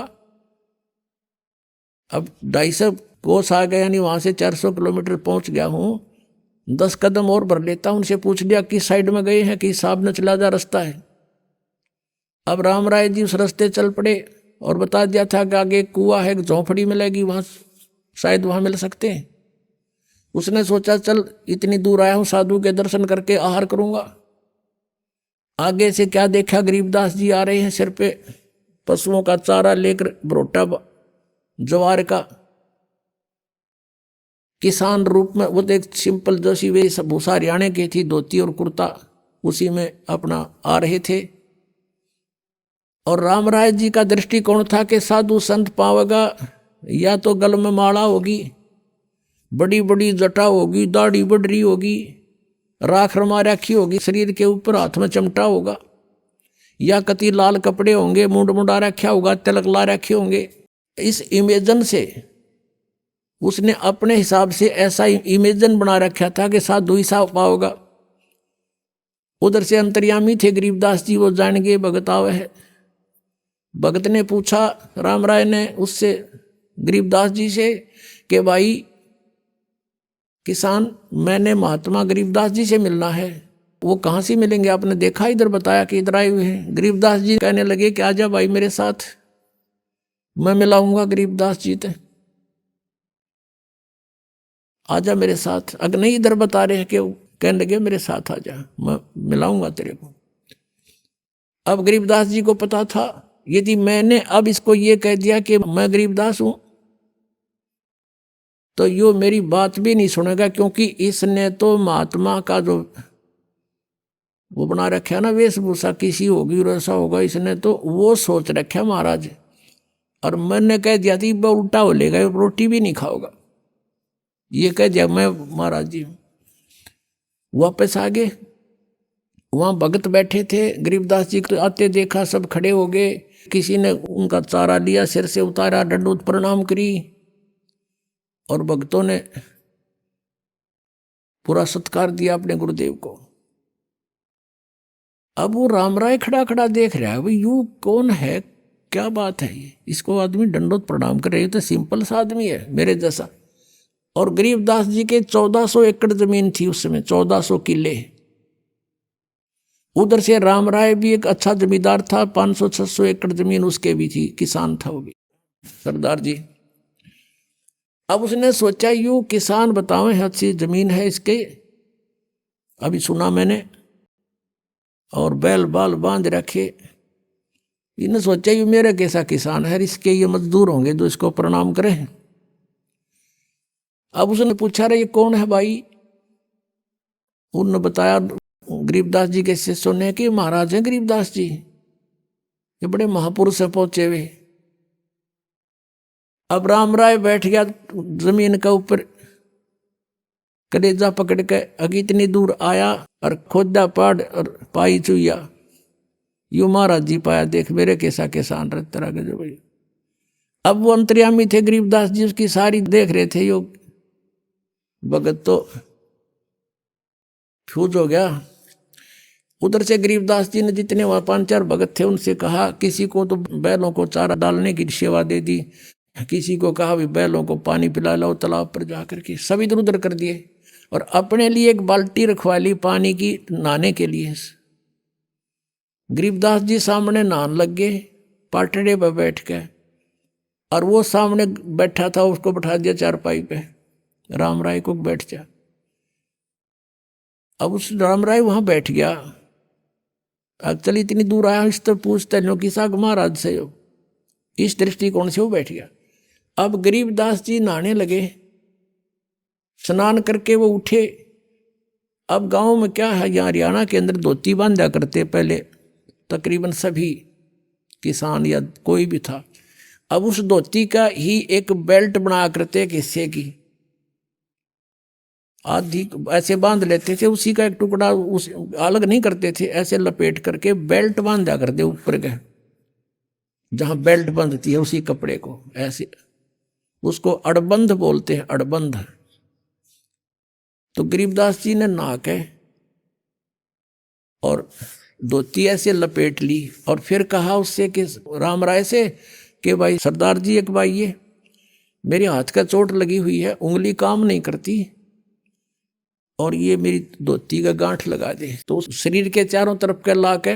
अब 250 कोस आ गए, यानी वहां से 400 किलोमीटर पहुंच गया हूं। 10 कदम और भर लेता हूं। उनसे पूछ लिया किस साइड में गए हैं, कि साहब ने चला जा रास्ता है। अब राम राय जी उस रास्ते चल पड़े और बता दिया था कि आगे कुआं है, झोंपड़ी मिलेगी, वहां शायद वहां मिल सकते हैं। उसने सोचा चल इतनी दूर आया हूं, साधु के दर्शन करके आहार करूंगा। आगे से क्या देखा, गरीबदास जी आ रहे हैं, सिर पे पशुओं का चारा लेकर, बरोटा ज्वार का, किसान रूप में। वो एक सिंपल जैसी वे भूसा हरियाणे की थी, धोती और कुर्ता, उसी में अपना आ रहे थे। और राम राय जी का दृष्टिकोण था कि साधु संत पावेगा या तो गल में माला होगी, बड़ी बड़ी जटा होगी, दाढ़ी बढ़ी होगी, राख रमा रखी होगी, शरीर के ऊपर हाथ में चमटा होगा, या कति लाल कपड़े होंगे, मुंड मुंडा रखा होगा, तिलक ला रखे होंगे। इस इमेजन से उसने अपने हिसाब से ऐसा इमेजन बना रखा था कि साधु ही साफ पाओगा। उधर से अंतर्यामी थे गरीबदास जी, वो जान गए भगत आवे है। भगत ने पूछा राम राय ने उससे, गरीबदास जी से, कि भाई किसान, मैंने महात्मा गरीबदास जी से मिलना है। वो कहाँ से मिलेंगे? आपने देखा इधर, बताया कि इधर आए हुए हैं। गरीबदास जी कहने लगे कि आजा भाई मेरे साथ, मैं मिलाऊंगा गरीबदास जी से, आजा मेरे साथ। अगर नहीं इधर बता रहे हैं कि कहने लगे मेरे साथ आजा, मैं मिलाऊंगा तेरे को। अब गरीबदास जी को पता था यदि मैंने अब इसको ये कह दिया कि मैं गरीबदास हूं तो यो मेरी बात भी नहीं सुनेगा, क्योंकि इसने तो महात्मा का जो वो बना रखा ना वेशभूषा, किसी होगी वैसा होगा, इसने तो वो सोच रखा महाराज। और मैंने कह दिया थी वो उल्टा हो लेगा, रोटी भी नहीं खाओगा, ये कह दिया मैं महाराज जी। वापस आ गए, वहाँ भगत बैठे थे। गरीबदास जी को आते देखा, सब खड़े हो गए। किसी ने उनका चारा लिया, सिर से उतारा, दंडोत प्रणाम करी, और भक्तों ने पूरा सत्कार दिया अपने गुरुदेव को। अब वो राम राय खड़ा खड़ा देख रहा है, भाई यू कौन है, क्या बात है ये, इसको आदमी दंडोत प्रणाम कर रहे, तो सिंपल सा आदमी है मेरे जैसा। और गरीबदास जी के 1400 एकड़ जमीन थी उस समय, 1400 किले। उधर से राम राय भी एक अच्छा जमींदार था, 500-600 एकड़ जमीन उसके भी थी, किसान था वो भी, सरदार जी। अब उसने सोचा यू किसान बतावे अच्छी जमीन है इसके, अभी सुना मैंने, और बैल बाल बांध रखे। इन्हें सोचा यू मेरा कैसा किसान है, इसके ये मजदूर होंगे जो इसको प्रणाम करें। अब उसने पूछा रे ये कौन है भाई? उन्होंने बताया गरीबदास जी के शिष्यों ने कि महाराज हैं गरीबदास जी, ये बड़े महापुरुष से पहुंचे हुए। अब राम राय बैठ गया जमीन के ऊपर, कलेजा पकड़ के अगी इतनी दूर आया और खोदा पहाड़ और पाई चुया, यू महाराज जी पाया, देख मेरे कैसा किसान रहता रहा जो भाई। अब वो अंतर्यामी थे गरीबदास जी, उसकी सारी देख रहे थे। यो भगत तो फ्यूज हो गया। उधर से गरीबदास जी ने जितने वहां 5-4 भगत थे उनसे कहा, किसी को तो बैलों को चारा डालने की सेवा दे दी, किसी को कहा भी बैलों को पानी पिला लो तालाब पर जाकर के, सब इधर उधर कर दिए और अपने लिए एक बाल्टी रखवा ली पानी की नहाने के लिए। गरीबदास जी सामने नहाने लग गए पाटड़े पर बैठ के, और वो सामने बैठा था उसको बैठा दिया चारपाई पे, राम राय को बैठ जा। अब उस राम राय वहां बैठ गया। अब चल इतनी दूर आया, इस तो पूछते लो कि साग महाराज से हो, इस दृष्टिकोण से वो बैठ गया। अब गरीबदास जी नहाने लगे, स्नान करके वो उठे। अब गांव में क्या है, यहाँ हरियाणा के अंदर धोती बांधा करते पहले तकरीबन सभी किसान या कोई भी था। अब उस धोती का ही एक बेल्ट बना करते एक हिस्से की, आधी ऐसे बांध लेते थे, उसी का एक टुकड़ा उस अलग नहीं करते थे, ऐसे लपेट करके बेल्ट बांधा करते ऊपर के, जहां बेल्ट बंधती है उसी कपड़े को, ऐसे उसको अड़बंध बोलते हैं, अड़बंध। तो गरीबदास जी ने नहा के और धोती ऐसे लपेट ली और फिर कहा उससे कि राम राय से कि भाई सरदार जी एक भाई, ये मेरे हाथ का चोट लगी हुई है, उंगली काम नहीं करती और ये मेरी धोती का गांठ लगा दे। तो शरीर के चारों तरफ के ला के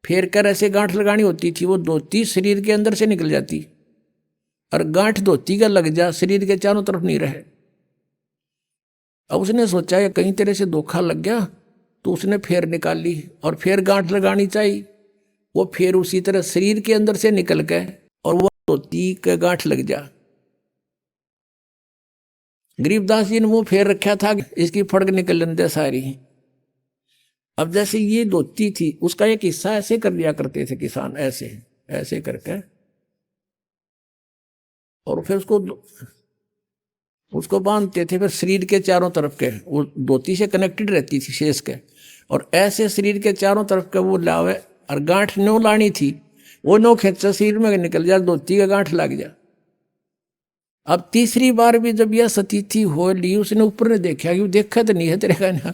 फेर कर ऐसे गांठ लगानी होती थी, वो धोती शरीर के अंदर से निकल जाती और गांठ धोती का लग जा, शरीर के चारों तरफ नहीं रहे। अब उसने सोचा ये कहीं तरह से धोखा लग गया, तो उसने फेर निकाल ली और फिर गांठ लगानी चाहिए, वो फिर उसी तरह शरीर के अंदर से निकल गए और वो धोती का गांठ लग जा। गरीबदास जी ने वो फेर रखा था, इसकी फड़क निकल दे सारी। अब जैसे ये धोती थी, उसका एक हिस्सा ऐसे कर दिया करते थे किसान, ऐसे ऐसे करके, और फिर उसको बांधते थे। फिर शरीर के चारों तरफ के, वो धोती से कनेक्टेड रहती थी शेष के, और ऐसे शरीर के चारों तरफ के वो लावे और गांठ नो लानी थी, वो नो खेचा शरीर में निकल जा, धोती का गांठ लग जा। अब तीसरी बार भी जब यह सतीथि हो ली, उसने ऊपर ने देखा कि देखा तो नहीं है तेरे का ना,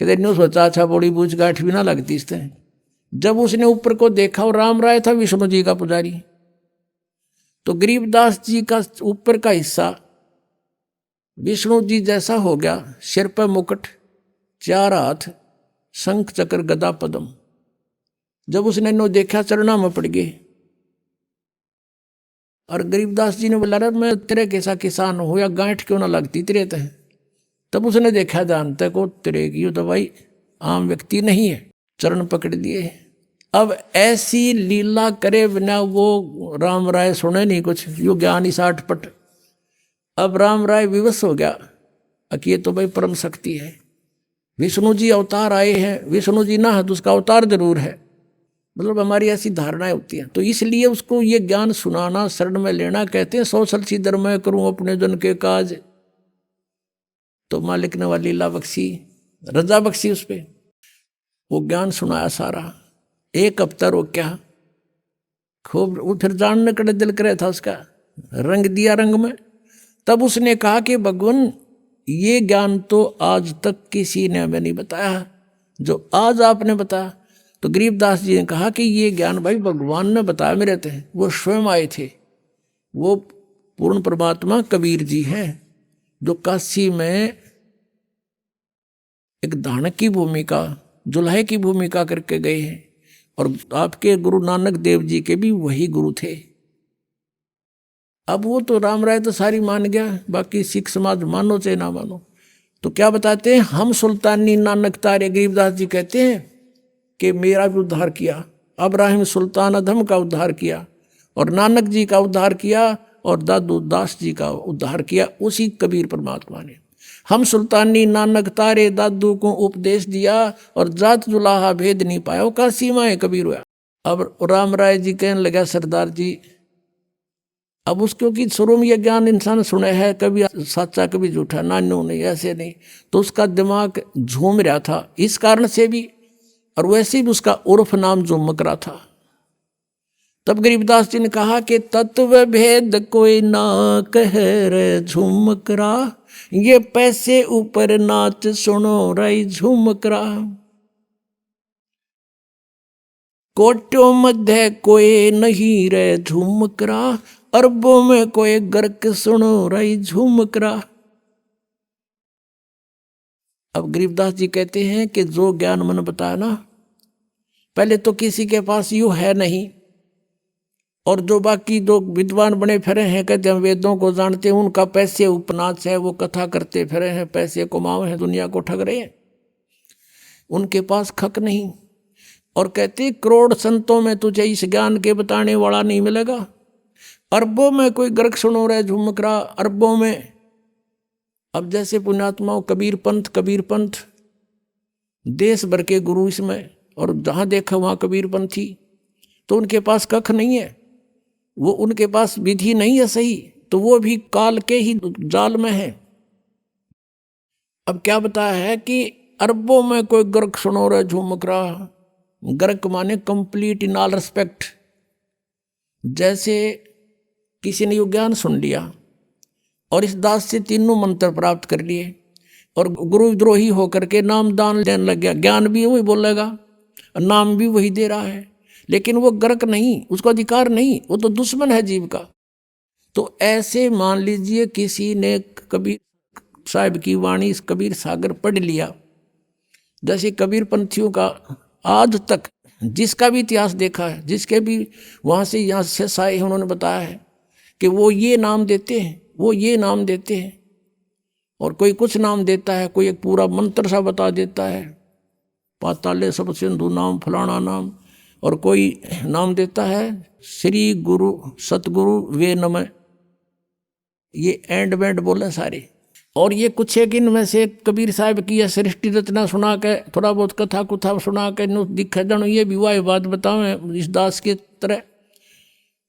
कहते न्यू सोचा अच्छा बड़ी बूझ गांठ भी ना लगती इससे। जब उसने ऊपर को देखा और राम राय था विष्णु जी का पुजारी, तो गरीबदास जी का ऊपर का हिस्सा विष्णु जी जैसा हो गया, सिर पर मुकुट, 4 हाथ, शंख चक्र गदा पद्म। जब उसने नो देखा चरणा में पड़ गए और गरीबदास जी ने बोला मैं तेरे कैसा किसान हो, या गांठ क्यों ना लगती तेरे तय। तब उसने देखा जानते को तेरे की तो भाई आम व्यक्ति नहीं है, चरण पकड़ दिए। अब ऐसी लीला करे बिना वो राम राय सुने नहीं कुछ, यू ज्ञान ही 60 पट। अब राम राय विवश हो गया कि ये तो भाई परम शक्ति है, विष्णु जी अवतार आए हैं, विष्णु जी ना है तो उसका अवतार जरूर है, मतलब हमारी ऐसी धारणाएं होती हैं। तो इसलिए उसको ये ज्ञान सुनाना, शरण में लेना, कहते हैं 100 सलसी दर मैं करूं अपने जन के काज। तो मालिक ने वाली लीला बख्शी, रजा बख्शी उस पर, वो ज्ञान सुनाया सारा। 1 हफ्ता रोक्या खूब, उधर जानने का दिल करे था उसका, रंग दिया रंग में। तब उसने कहा कि भगवान ये ज्ञान तो आज तक किसी ने हमें नहीं बताया जो आज आपने बताया। तो गरीबदास जी ने कहा कि ये ज्ञान भाई भगवान ने बताया मेरे थे, वो स्वयं आए थे, वो पूर्ण परमात्मा कबीर जी हैं जो काशी में एक दानक की भूमिका, जुल्हे की भूमिका करके गए हैं, और आपके गुरु नानक देव जी के भी वही गुरु थे। अब वो तो राम राय तो सारी मान गया, बाकी सिख समाज मानो चाहे ना मानो। तो क्या बताते हैं, हम सुल्तानी नानक तारे, गरीबदास जी कहते हैं कि मेरा भी उद्धार किया, अब्राहिम सुल्तान अधम का उद्धार किया, और नानक जी का उद्धार किया, और दादू दास जी का उद्धार किया उसी कबीर परमात्मा ने। हम सुल्तानी नानक तारे दादू को उपदेश दिया, और जात जुलाहा भेद नहीं पाया, का सीमा है कबीर हुआ। अब राम राय जी कहने लगा सरदार जी अब उसको कि शुरू में यह ज्ञान इंसान सुने है, कभी सच्चा कभी झूठा, नानू नहीं ऐसे नहीं, तो उसका दिमाग झूम रहा था इस कारण से भी, और वैसे भी उसका उर्फ नाम झुमक रहा था। तब गरीबदास जी ने कहा कि तत्व भेद कोई ना कह रे झुमकरा, ये पैसे ऊपर नाच सुनो रही झुमकरा। कोटों मध्य कोई नहीं रे झुमकरा, अरबों में कोई गर्क सुनो रही झुमकरा। अब गरीबदास जी कहते हैं कि जो ज्ञान मन बताया ना, पहले तो किसी के पास यूं है नहीं, और जो बाकी जो विद्वान बने फिरे हैं, कहते हम वेदों को जानते हैं, उनका पैसे उपनाच है, वो कथा करते फिरे हैं, पैसे कमाए हैं, दुनिया को ठग रहे हैं, उनके पास खक नहीं। और कहते करोड़ संतों में तुझे इस ज्ञान के बताने वाला नहीं मिलेगा, अरबों में कोई गर्क सुनो रहे झुमकरा, अरबों में। अब जैसे पुण्यात्माओं कबीर पंथ देश भर के गुरु इसमें, और जहाँ देखा वहाँ कबीर पंथी, तो उनके पास कख नहीं है, वो उनके पास विधि नहीं है सही, तो वो भी काल के ही जाल में है। अब क्या बताया है कि अरबों में कोई गर्क सुनो रहे झुमकरा, गर्क माने कंप्लीट इन ऑल रिस्पेक्ट। जैसे किसी ने यो ज्ञान सुन लिया और इस दास से तीनों मंत्र प्राप्त कर लिए, और गुरुद्रोही होकर के नाम दान देने लग गया, ज्ञान भी वही बोलेगा, नाम भी वही दे रहा है, लेकिन वो गर्क नहीं, उसको अधिकार नहीं, वो तो दुश्मन है जीव का। तो ऐसे मान लीजिए किसी ने कबीर साहब की वाणी कबीर सागर पढ़ लिया, जैसे कबीर पंथियों का आज तक जिसका भी इतिहास देखा है, जिसके भी वहाँ से यहाँ से साए हैं, उन्होंने बताया है कि वो ये नाम देते हैं, वो ये नाम देते हैं, और कोई कुछ नाम देता है, कोई एक पूरा मंत्र सा बता देता है, पाताले सब सिंधु नाम फलाना नाम, और कोई नाम देता है श्री गुरु सतगुरु वे नमः, ये एंड बैंड बोले सारे। और ये कुछ एक इनमें से कबीर साहब की यह सृष्टि रचना सुना के, थोड़ा बहुत कथा कुथा सुना के दिखा जानो, ये भी वाह बात बताओ इस दास के तरह।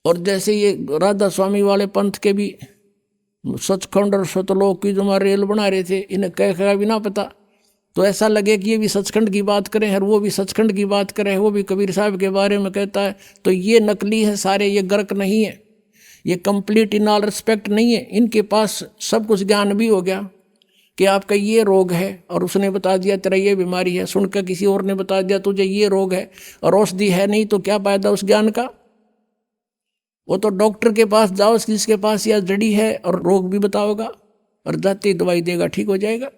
और जैसे ये राधा स्वामी वाले पंथ के भी सचखंड और सतलोक की जो हमारे रेल बना रहे थे, इन्हें कह भी ना पता, तो ऐसा लगे कि ये भी सचखंड की बात करें और वो भी सचखंड की बात करें, वो भी कबीर साहब के बारे में कहता है, तो ये नकली है सारे, ये गर्क नहीं है, ये कंप्लीट इन ऑल रिस्पेक्ट नहीं है। इनके पास सब कुछ ज्ञान भी हो गया कि आपका ये रोग है, और उसने बता दिया तेरा ये बीमारी है, सुनकर किसी और ने बता दिया तुझे ये रोग है, और औषधि है नहीं, तो क्या फायदा उस ज्ञान का। वो तो डॉक्टर के पास जाओ जिसके पास यह जड़ी है, और रोग भी बताओगा, और जाते ही दवाई देगा, ठीक हो जाएगा।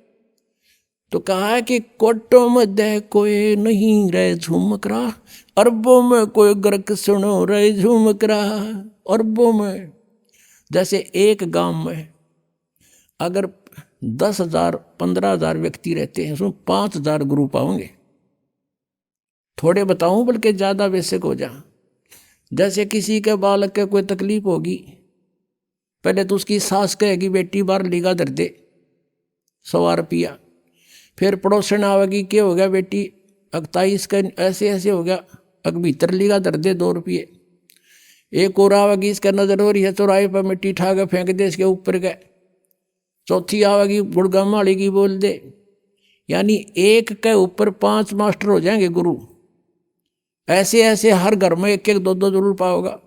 तो कहा है कि कोटों मध्य कोई नहीं रहे झुमकरा, अरबों में कोई गर्क सुनो रहे झुमकरा। अरबों में, जैसे एक गांव में अगर 10,000 15,000 व्यक्ति रहते हैं, उसमें 5,000 गुरु पाओगे। थोड़े बताऊं बल्कि ज़्यादा बेसिक हो जा। जैसे किसी के बालक के कोई तकलीफ होगी, पहले तो उसकी सास कहेगी बेटी बाहर लीगा धर दे 100 रुपया, फिर पड़ोसन आवेगी क्या हो गया बेटी 28 का ऐसे ऐसे हो गया, अग भीतर लीगा धर दे 2 रुपये। एक और आवेगी इसका नजर हो रही है, चौराहे पर मिट्टी ठा के फेंक दे इसके ऊपर गए। चौथी आवेगी गुड़गाम वाली की बोल दे। यानी एक के ऊपर 5 मास्टर हो जाएंगे गुरु। ऐसे ऐसे हर घर में 1-1 2-2 जरूर पाओगा।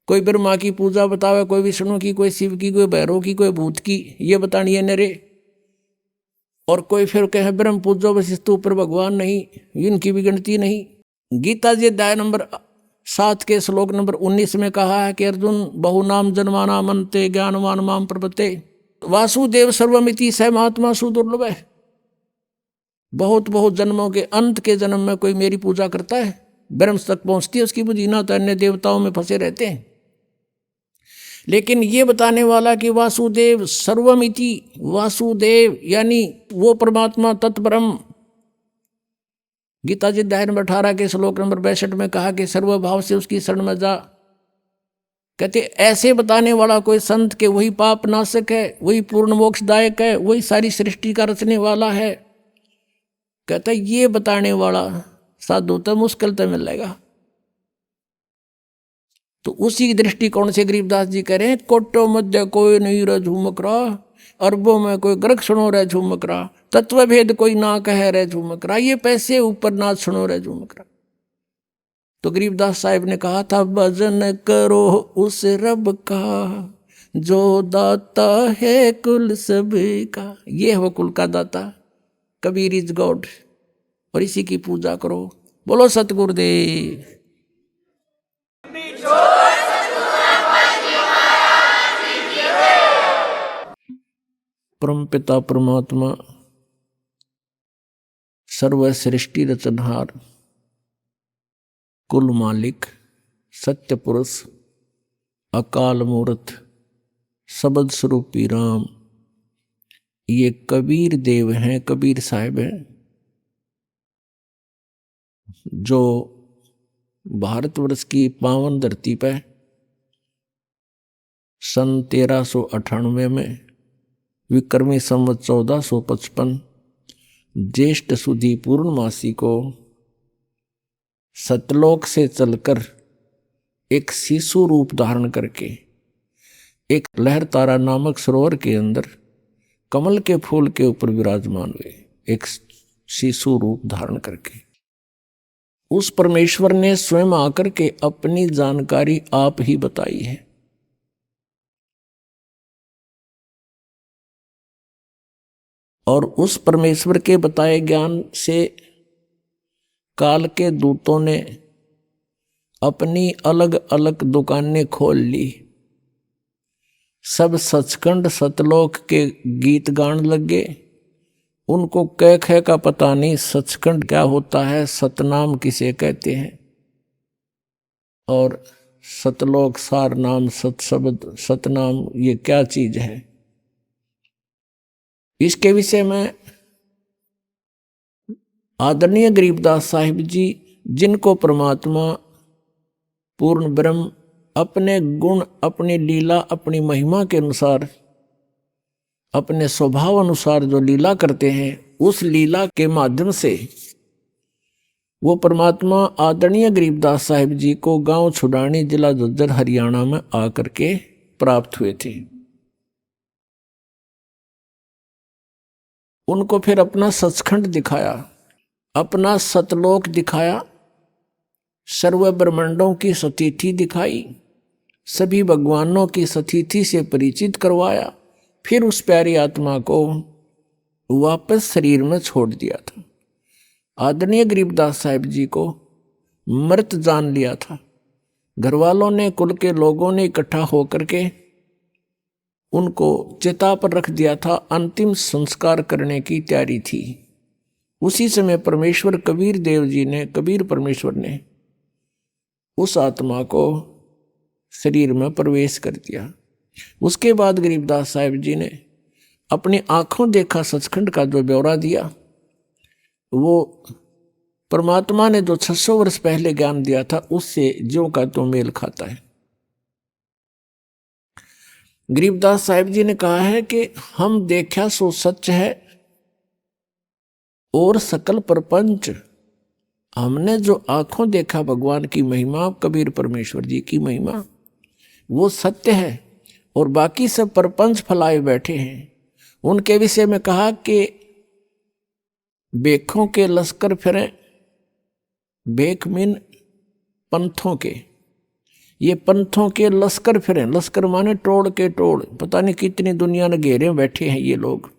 कोई ब्रह्मा की पूजा बतावे, कोई विष्णु की, कोई शिव की, कोई भैरव की, कोई भूत की, ये बतानी है नरे। और कोई फिर कहे ब्रह्म पूजो वशिष्ठ ऊपर भगवान नहीं, इनकी भी गिनती नहीं। गीता जी अध्याय नंबर 7 के श्लोक नंबर 19 में कहा है कि अर्जुन बहुनाम जन्माना मनते ज्ञानवान माम प्रपते वासुदेव सर्वमिति स महात्मा सुदुर्लभ है। बहुत बहुत जन्मों के अंत के जन्म में कोई मेरी पूजा करता है, ब्रह्म तक पहुंचती है उसकी बुद्धि, ना तो अन्य देवताओं में फंसे रहते हैं। लेकिन ये बताने वाला कि वासुदेव सर्वमिति, वासुदेव यानी वो परमात्मा तत्परम। गीता जी अध्याय नंबर 18 के श्लोक नंबर 62 में कहा कि सर्वभाव से उसकी शरण में जा। कहते ऐसे बताने वाला कोई संत के वही पाप नाशक है, वही पूर्ण मोक्षदायक है, वही सारी सृष्टि का रचने वाला है। कहते ये बताने वाला साधु तो मुश्किल तो मिलेगा। तो उसी दृष्टिकोण से गरीबदास जी कह रहे हैं, कोटो मध्य कोई नहीं रह झूमक रहा, अरबों में कोई ग्रक सुनो रह झूमक रहा, तत्व भेद कोई ना कह रह झूमक रहा, ये पैसे ऊपर ना सुनो रह झूमक रहा। तो गरीबदास साहिब ने कहा था, भजन करो उस रब का जो दाता है कुल सभी का। ये है वो कुल का दाता, कबीर इज गॉड, और इसी की पूजा करो। बोलो सतगुरुदेव। परमपिता परमात्मा सर्वसृष्टि रचनहार, कुल मालिक, सत्य पुरुष, अकाल मूर्त, शब्द स्वरूपी राम, ये कबीर देव हैं, कबीर साहिब हैं, जो भारतवर्ष की पावन धरती पर सन 1398 में विक्रमी संवत 1455 ज्येष्ठ सुदी पूर्णमासी को सतलोक से चलकर एक शिशु रूप धारण करके एक लहर तारा नामक सरोवर के अंदर कमल के फूल के ऊपर विराजमान हुए, एक शिशु रूप धारण करके। उस परमेश्वर ने स्वयं आकर के अपनी जानकारी आप ही बताई है। और उस परमेश्वर के बताए ज्ञान से काल के दूतों ने अपनी अलग अलग दुकानें खोल ली। सब सचखंड सतलोक के गीत गान लगे। उनको कह कह का पता नहीं सचखंड क्या होता है, सतनाम किसे कहते हैं, और सतलोक सार नाम सतशब्द सतनाम ये क्या चीज है। इसके विषय में आदरणीय गरीबदास साहिब जी, जिनको परमात्मा पूर्ण ब्रह्म अपने गुण, अपनी लीला, अपनी महिमा के अनुसार, अपने स्वभाव अनुसार जो लीला करते हैं, उस लीला के माध्यम से वो परमात्मा आदरणीय गरीबदास साहिब जी को गांव छुड़ानी, जिला झज्जर, हरियाणा में आकर के प्राप्त हुए थे। उनको फिर अपना सचखंड दिखाया, अपना सतलोक दिखाया, सर्व ब्रह्मांडों की सतिथि दिखाई, सभी भगवानों की सतिथि से परिचित करवाया, फिर उस प्यारी आत्मा को वापस शरीर में छोड़ दिया था। आदरणीय गरीबदास साहिब जी को मृत जान लिया था। घर वालों ने, कुल के लोगों ने इकट्ठा होकर के उनको चिता पर रख दिया था। अंतिम संस्कार करने की तैयारी थी। उसी समय परमेश्वर कबीर देव जी ने, कबीर परमेश्वर ने उस आत्मा को शरीर में प्रवेश कर दिया। उसके बाद गरीबदास साहिब जी ने अपनी आंखों देखा सचखंड का जो ब्यौरा दिया, वो परमात्मा ने जो 600 वर्ष पहले ज्ञान दिया था उससे ज्यों का तो मेल खाता है। गरीबदास साहिब जी ने कहा है कि हम देखा सो सच है और सकल प्रपंच। हमने जो आंखों देखा भगवान की महिमा, कबीर परमेश्वर जी की महिमा, वो सत्य है और बाकी सब प्रपंच फैलाए बैठे हैं। उनके विषय में कहा कि बेखों के लश्कर फिरें, बेख मीन पंथों के, ये पंथों के लश्कर फिरें। लश्कर माने टोड़ के टोड़, पता नहीं कितनी दुनिया ने घेरे बैठे हैं ये लोग।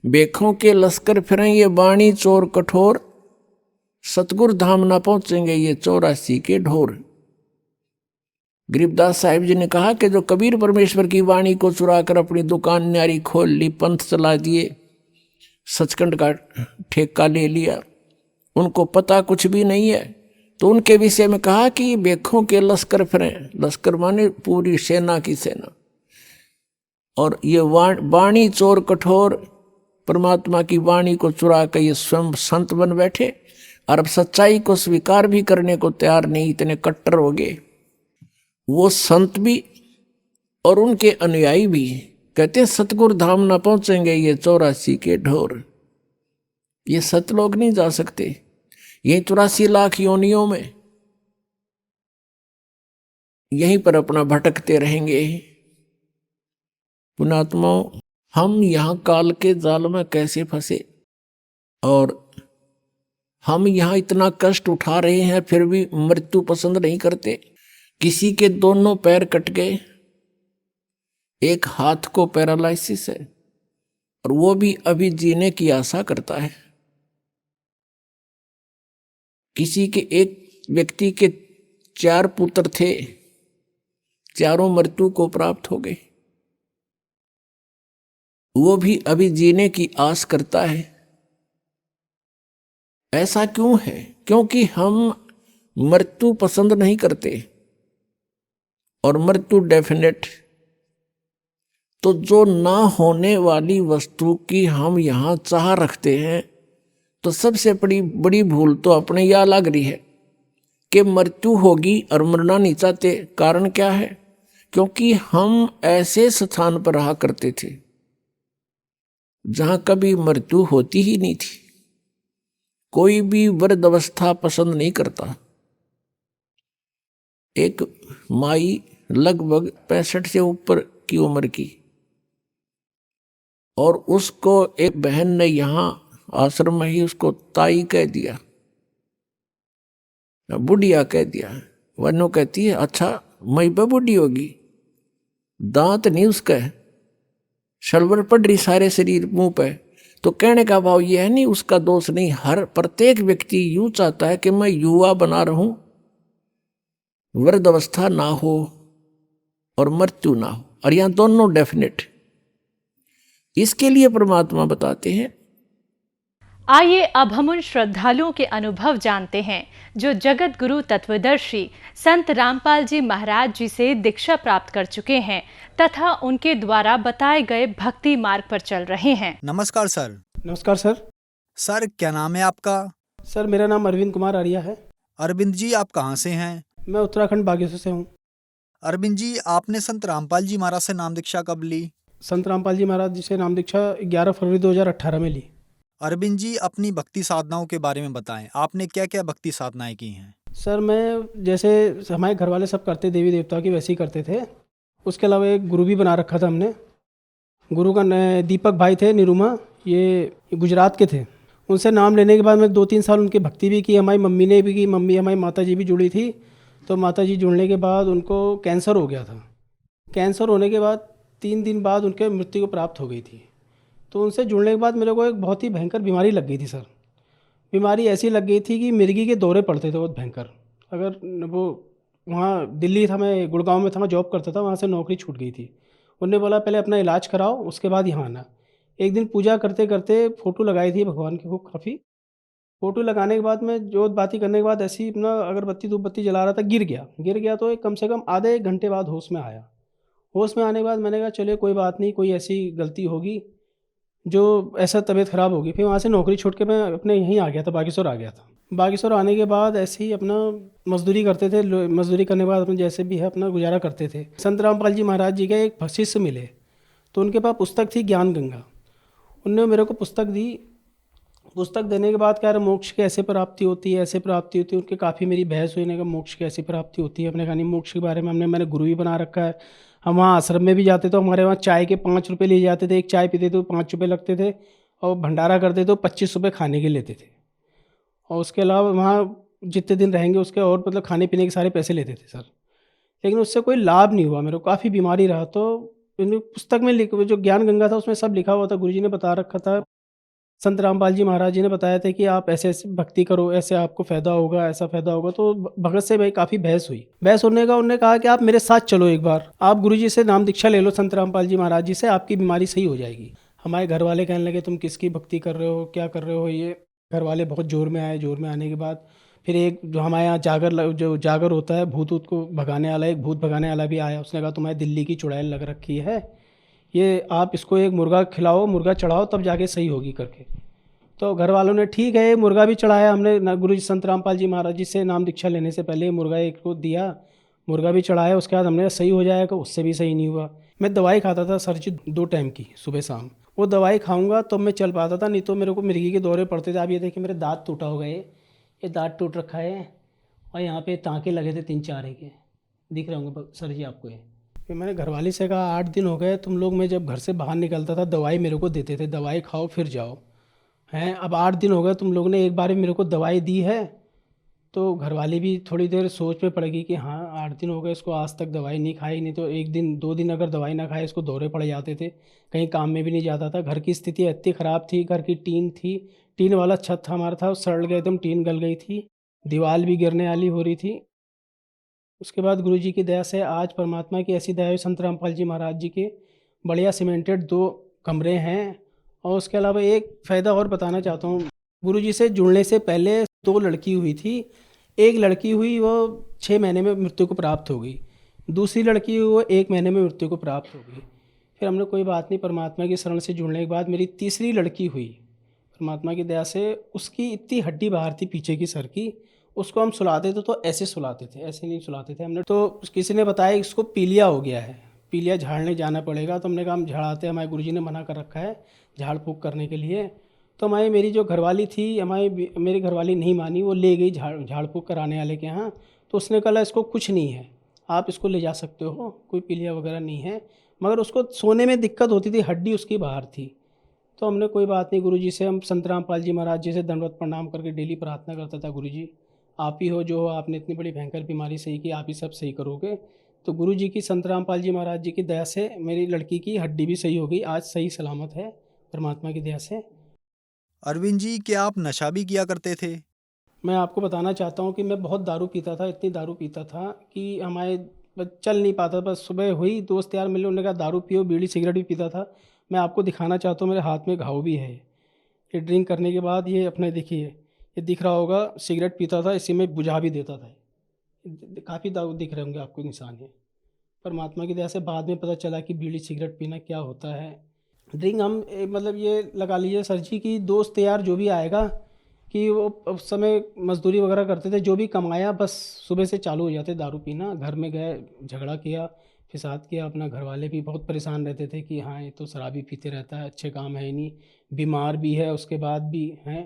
बेखों के लश्कर फिरें ये बाणी चोर कठोर, सतगुरु धाम ना पहुंचेंगे ये 84 के ढोर। गरीबदास साहिब जी ने कहा कि जो कबीर परमेश्वर की वाणी को चुराकर अपनी दुकान न्यारी खोल ली, पंथ चला दिए, सचखंड का ठेका ले लिया, उनको पता कुछ भी नहीं है, तो उनके विषय में कहा कि बेखों के लश्कर फिरें। लश्कर माने पूरी सेना की सेना। और ये वाणी चोर कठोर, परमात्मा की वाणी को चुरा कर ये स्वयं संत बन बैठे और अब सच्चाई को स्वीकार भी करने को तैयार नहीं, इतने कट्टर हो गए। वो संत भी और उनके अनुयायी भी कहते हैं सतगुरु धाम ना पहुंचेंगे ये 84 के ढोर। ये सतलोक नहीं जा सकते। ये 84 लाख योनियों में यहीं पर अपना भटकते रहेंगे। पुण्यात्माओं, हम यहाँ काल के जाल में कैसे फंसे, और हम यहाँ इतना कष्ट उठा रहे हैं फिर भी मृत्यु पसंद नहीं करते। किसी के दोनों पैर कट गए, एक हाथ को पैरालिसिस है, और वो भी अभी जीने की आशा करता है। किसी के, एक व्यक्ति के 4 पुत्र थे, चारों मृत्यु को प्राप्त हो गए, वो भी अभी जीने की आस करता है। ऐसा क्यों है? क्योंकि हम मृत्यु पसंद नहीं करते, और मृत्यु डेफिनेट। तो जो ना होने वाली वस्तु की हम यहाँ चाह रखते हैं, तो सबसे बड़ी भूल तो अपने यह लग रही है कि मृत्यु होगी और मरना नहीं चाहते। कारण क्या है? क्योंकि हम ऐसे स्थान पर रहा करते थे जहां कभी मृत्यु होती ही नहीं थी। कोई भी वृद्ध अवस्था पसंद नहीं करता। एक माई लगभग 65 से ऊपर की उम्र की, और उसको एक बहन ने यहाँ आश्रम में ही उसको ताई कह दिया, बुढ़िया कह दिया। वनो कहती है, अच्छा मई पे बुढ़ी होगी, दांत नहीं उसका, शलवर पड़ रही सारे शरीर मुंह पे। तो कहने का भाव ये है, नहीं उसका दोष नहीं, हर प्रत्येक व्यक्ति यूं चाहता है कि मैं युवा बना रहूं, वृद्ध अवस्था ना हो और मृत्यु ना हो, और यहां दोनों डेफिनेट। इसके लिए परमात्मा बताते हैं। आइए अब हम उन श्रद्धालुओं के अनुभव जानते हैं जो जगत गुरु तत्वदर्शी संत रामपाल जी महाराज जी से दीक्षा प्राप्त कर चुके हैं तथा उनके द्वारा बताए गए भक्ति मार्ग पर चल रहे हैं। नमस्कार सर। नमस्कार सर। सर क्या नाम है आपका? सर मेरा नाम अरविंद कुमार आर्या है। अरविंद जी आप कहाँ से हैं? मैं उत्तराखंड बागेश्वर से हूँ। अरविंद जी आपने संत रामपाल जी महाराज से नाम दीक्षा कब ली? संत रामपाल जी महाराज जी से नाम दीक्षा 11 फरवरी 2018 में ली। अरविंद जी अपनी भक्ति साधनाओं के बारे में बताएं, आपने क्या क्या भक्ति साधनाएं की हैं? सर मैं जैसे हमारे घर वाले सब करते देवी देवता की वैसे ही करते थे। उसके अलावा एक गुरु भी बना रखा था हमने। गुरु का दीपक भाई थे निरुमा, ये गुजरात के थे। उनसे नाम लेने के बाद मैं 2-3 साल उनकी भक्ति भी की। हमारी मम्मी ने भी की, हमारी माता जी भी जुड़ी थी। तो माता जी जुड़ने के बाद उनको कैंसर हो गया था। कैंसर होने के बाद 3 दिन बाद उनके मृत्यु को प्राप्त हो गई थी। तो उनसे जुड़ने के बाद मेरे को एक बहुत ही भयंकर बीमारी लग गई थी सर। बीमारी ऐसी लग गई थी कि मिर्गी के दौरे पड़ते थे बहुत भयंकर। अगर वो वहाँ दिल्ली था, मैं गुड़गांव में था, मैं जॉब करता था, वहाँ से नौकरी छूट गई थी। उन्होंने बोला पहले अपना इलाज कराओ उसके बाद यहाँ आना। एक दिन पूजा करते करते फ़ोटो लगाई थी भगवान की खूब काफ़ी। फ़ोटो लगाने के बाद मैं जोत बाती करने के बाद ऐसे ही अपना अगरबत्ती धूप बत्ती जला रहा था, गिर गया। तो कम से कम आधे 1 घंटे बाद होश में आया। होश में आने के बाद मैंने कहा चलिए कोई बात नहीं, कोई ऐसी गलती होगी जो ऐसा तबीयत ख़राब होगी। फिर वहाँ से नौकरी छोड़ के मैं अपने यहीं आ गया था, बागेश्वर आ गया था। बागेश्वर आने के बाद ऐसे ही अपना मजदूरी करते थे। मजदूरी करने के बाद अपने जैसे भी है अपना गुजारा करते थे। संत रामपाल जी महाराज जी के एक शिष्य मिले, तो उनके पास पुस्तक थी ज्ञान गंगा। उनने मेरे को पुस्तक दी। पुस्तक देने के बाद कह रहे मोक्ष कैसे प्राप्ति होती है, ऐसे प्राप्ति होती है। उनके काफ़ी मेरी बहस हुई, ने कहा मोक्ष कैसे प्राप्ति होती है। अपने कहा नहीं, मोक्ष के बारे में मैंने गुरु भी बना रखा है। हम वहाँ आश्रम में भी जाते तो हमारे वहाँ चाय के 5 रुपये लिए जाते थे। एक चाय पीते तो 5 रुपये लगते थे, और भंडारा करते तो 25 रुपये खाने के लेते थे। और उसके अलावा वहाँ जितने दिन रहेंगे उसके और मतलब खाने पीने के सारे पैसे लेते थे सर। लेकिन उससे कोई लाभ नहीं हुआ, मेरे को काफ़ी बीमारी रहा। तो पुस्तक में जो ज्ञान गंगा था उसमें सब लिखा हुआ था, गुरुजी ने बता रखा था। संत रामपाल जी महाराज जी ने बताया था कि आप ऐसे ऐसे भक्ति करो, ऐसे आपको फ़ायदा होगा, ऐसा फ़ायदा होगा। तो भगत से भाई काफ़ी बहस हुई। बहस होने का उन्होंने कहा कि आप मेरे साथ चलो, एक बार आप गुरुजी से नाम दीक्षा ले लो संत रामपाल जी महाराज जी से, आपकी बीमारी सही हो जाएगी। हमारे घर वाले कहने लगे तुम किसकी भक्ति कर रहे हो, क्या कर रहे हो। ये घर वाले बहुत जोर में आए। जोर में आने के बाद फिर एक जो हमारे यहाँ जागर होता है, भूत को भगाने वाला, एक भूत भगाने वाला भी आया। उसने कहा तुम्हारी दिल्ली की चुड़ैल लग रखी है, ये आप इसको एक मुर्गा खिलाओ, मुर्गा चढ़ाओ, तब जाके सही होगी करके। तो घर वालों ने ठीक है मुर्गा भी चढ़ाया हमने। गुरु जी संत रामपाल जी महाराज जी से नाम दीक्षा लेने से पहले मुर्गा एक को दिया, मुर्गा भी चढ़ाया। उसके बाद हमने सही हो जाएगा, उससे भी सही नहीं हुआ। मैं दवाई खाता था सर जी 2 टाइम की, सुबह शाम। वो दवाई खाऊंगा तो मैं चल पाता था, नहीं तो मेरे को मिर्गी के दौरे पड़ते थे। आप ये देखिए मेरे दांत टूटा हो गए, ये दांत टूट रखा है, और यहाँ पे टाँके लगे थे 3-4 के। दिख रहे होंगे सर जी आपको ये। फिर मैंने घरवाली से कहा 8 दिन हो गए तुम लोग, मैं जब घर से बाहर निकलता था दवाई मेरे को देते थे, दवाई खाओ फिर जाओ, हैं अब 8 दिन हो गए तुम लोग ने एक बार भी मेरे को दवाई दी है। तो घरवाली भी थोड़ी देर सोच में पड़ गई कि हाँ 8 दिन हो गए इसको आज तक दवाई नहीं खाई, नहीं तो 1 दिन 2 दिन अगर दवाई ना खाए इसको दौरे पड़ जाते थे, कहीं काम में भी नहीं जाता था। घर की स्थिति इतनी ख़राब थी, घर की टीन थी, टीन वाला छत हमारा था, सड़ गया एकदम, टीन गल गई थी, दीवार भी गिरने वाली हो रही थी। उसके बाद गुरुजी की दया से आज परमात्मा की ऐसी दया हुई, संत रामपाल जी महाराज जी के बढ़िया सीमेंटेड 2 कमरे हैं। और उसके अलावा एक फ़ायदा और बताना चाहता हूँ, गुरुजी से जुड़ने से पहले 2 लड़की हुई थी। एक लड़की हुई वो 6 महीने में मृत्यु को प्राप्त हो गई, दूसरी लड़की हुई वो 1 महीने में मृत्यु को प्राप्त हो गई। फिर हमने कोई बात नहीं, परमात्मा की शरण से जुड़ने के बाद मेरी तीसरी लड़की हुई, परमात्मा की दया से उसकी इतनी हड्डी बाहर थी पीछे की सर की, उसको हम सुलाते थे तो ऐसे सुलाते थे, ऐसे नहीं सुलाते थे हमने। तो किसी ने बताया इसको पीलिया हो गया है, पीलिया झाड़ने जाना पड़ेगा। तो हमने कहा हम झाड़ाते, हमारे गुरुजी ने मना कर रखा है झाड़ फूँक करने के लिए। तो हमारी मेरी जो घरवाली थी, मेरी घरवाली नहीं मानी, वो ले गई झाड़ फूँक कराने वाले के यहाँ। तो उसने कहा इसको कुछ नहीं है, आप इसको ले जा सकते हो, कोई पीलिया वगैरह नहीं है, मगर उसको सोने में दिक्कत होती थी, हड्डी उसकी बाहर थी। तो हमने कोई बात नहीं, गुरुजी से हम संत रामपाल जी महाराज जी से दंडवत प्रणाम करके डेली प्रार्थना करता था, गुरुजी आप ही हो जो हो, आपने इतनी बड़ी भयंकर बीमारी सही की, आप ही सब सही करोगे। तो गुरुजी की, संत रामपाल जी महाराज जी की दया से मेरी लड़की की हड्डी भी सही हो गई, आज सही सलामत है परमात्मा की दया से। अरविंद जी, क्या आप नशा भी किया करते थे? मैं आपको बताना चाहता हूँ कि मैं बहुत दारू पीता था, इतनी दारू पीता था कि हमारे चल नहीं पाता। बस सुबह हुई, दोस्त यार मिले, उन्होंने कहा दारू पियो, बीड़ी सिगरेट भी पीता था। मैं आपको दिखाना चाहता हूँ, मेरे हाथ में घाव भी है। ये ड्रिंक करने के बाद ये अपने देखिए, ये दिख रहा होगा, सिगरेट पीता था, इसी में बुझा भी देता था। काफ़ी दारू दिख रहे होंगे आपको निशान है। परमात्मा की दया से बाद में पता चला कि बीड़ी सिगरेट पीना क्या होता है। ड्रिंक हम मतलब ये लगा लीजिए सर जी की दोस्त यार जो भी आएगा कि वो उस समय मजदूरी वगैरह करते थे, जो भी कमाया बस सुबह से चालू हो जाते दारू पीना। घर में गए, झगड़ा किया, फिसाद किया, अपना घर वाले भी बहुत परेशान रहते थे कि हाँ ये तो शराबी पीते रहता है, अच्छे काम है ही नहीं, बीमार भी है उसके बाद भी हैं।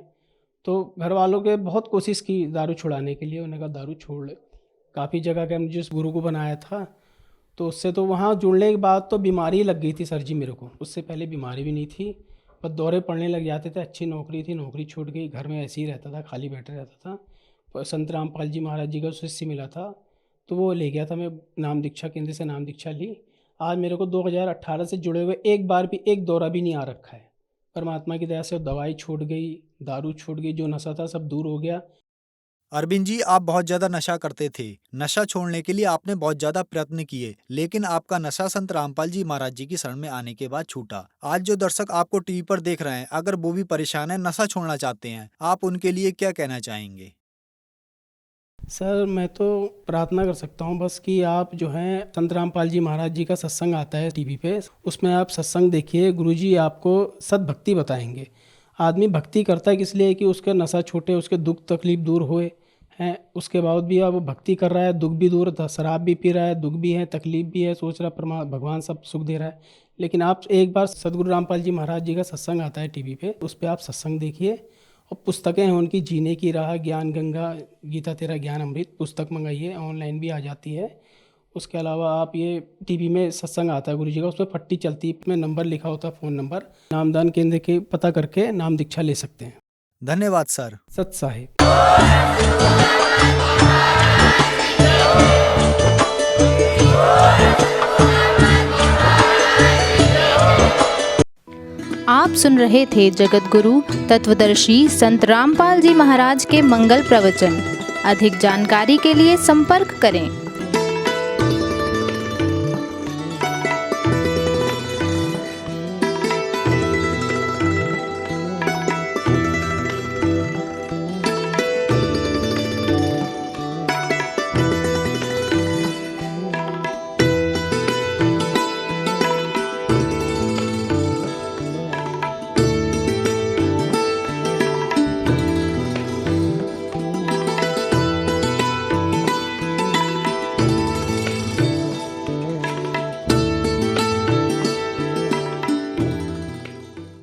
तो घर वालों के बहुत कोशिश की दारू छुड़ाने के लिए, उन्होंने कहा दारू छोड़ ले। काफ़ी जगह के हम जिस गुरु को बनाया था तो उससे तो वहाँ जुड़ने के बाद तो बीमारी लग गई थी सर जी मेरे को, उससे पहले बीमारी भी नहीं थी, पर दौरे पड़ने लग जाते थे। अच्छी नौकरी थी, नौकरी छूट गई, घर में ऐसे ही रहता था, खाली बैठे रहता था। पर संत रामपाल जी महाराज जी का शिष्य मिला था तो वो ले गया था, मैं नाम दीक्षा केंद्र से नाम दीक्षा ली। आज मेरे को 2018 से जुड़े हुए एक बार भी एक दौरा भी नहीं आ रखा है। परमात्मा की दया से दवाई छूट गई, दारू छूट गई, जो नशा था सब दूर हो गया। अरविंद जी, आप बहुत ज्यादा नशा करते थे। नशा छोड़ने के लिए आपने बहुत ज्यादा प्रयत्न किए, लेकिन आपका नशा संत रामपाल जी महाराज जी की शरण में आने के बाद छूटा। आज जो दर्शक आपको टीवी पर देख रहे हैं, अगर वो भी परेशान है, नशा छोड़ना चाहते हैं, आप उनके लिए क्या कहना चाहेंगे? सर मैं तो प्रार्थना कर सकता हूँ बस कि आप जो हैं संत रामपाल जी महाराज जी का सत्संग आता है टीवी पे, उसमें आप सत्संग देखिए। गुरुजी आपको सद्भक्ति बताएंगे। आदमी भक्ति करता है किस लिए कि उसका नशा छूटे, उसके दुख तकलीफ दूर होए हैं। उसके बाद भी अब वो भक्ति कर रहा है, दुख भी दूर था, शराब भी पी रहा है, दुख भी है, तकलीफ भी है, सोच रहा भगवान सब सुख दे रहा है। लेकिन आप एक बार सदगुरु रामपाल जी महाराज जी का सत्संग आता है टीवी पे, उस पर आप सत्संग देखिए। और पुस्तकें हैं उनकी, जीने की राह, ज्ञान गंगा, गीता तेरा ज्ञान अमृत, पुस्तक मंगाइए, ऑनलाइन भी आ जाती है। उसके अलावा आप ये टीवी में सत्संग आता है गुरु जी का, उसमें पट्टी चलती है, उसमें नंबर लिखा होता है, फ़ोन नंबर, नामदान केंद्र के पता करके नाम दीक्षा ले सकते हैं। धन्यवाद सर। सत साहिब। आप सुन रहे थे जगत गुरु तत्वदर्शी संत रामपाल जी महाराज के मंगल प्रवचन। अधिक जानकारी के लिए संपर्क करें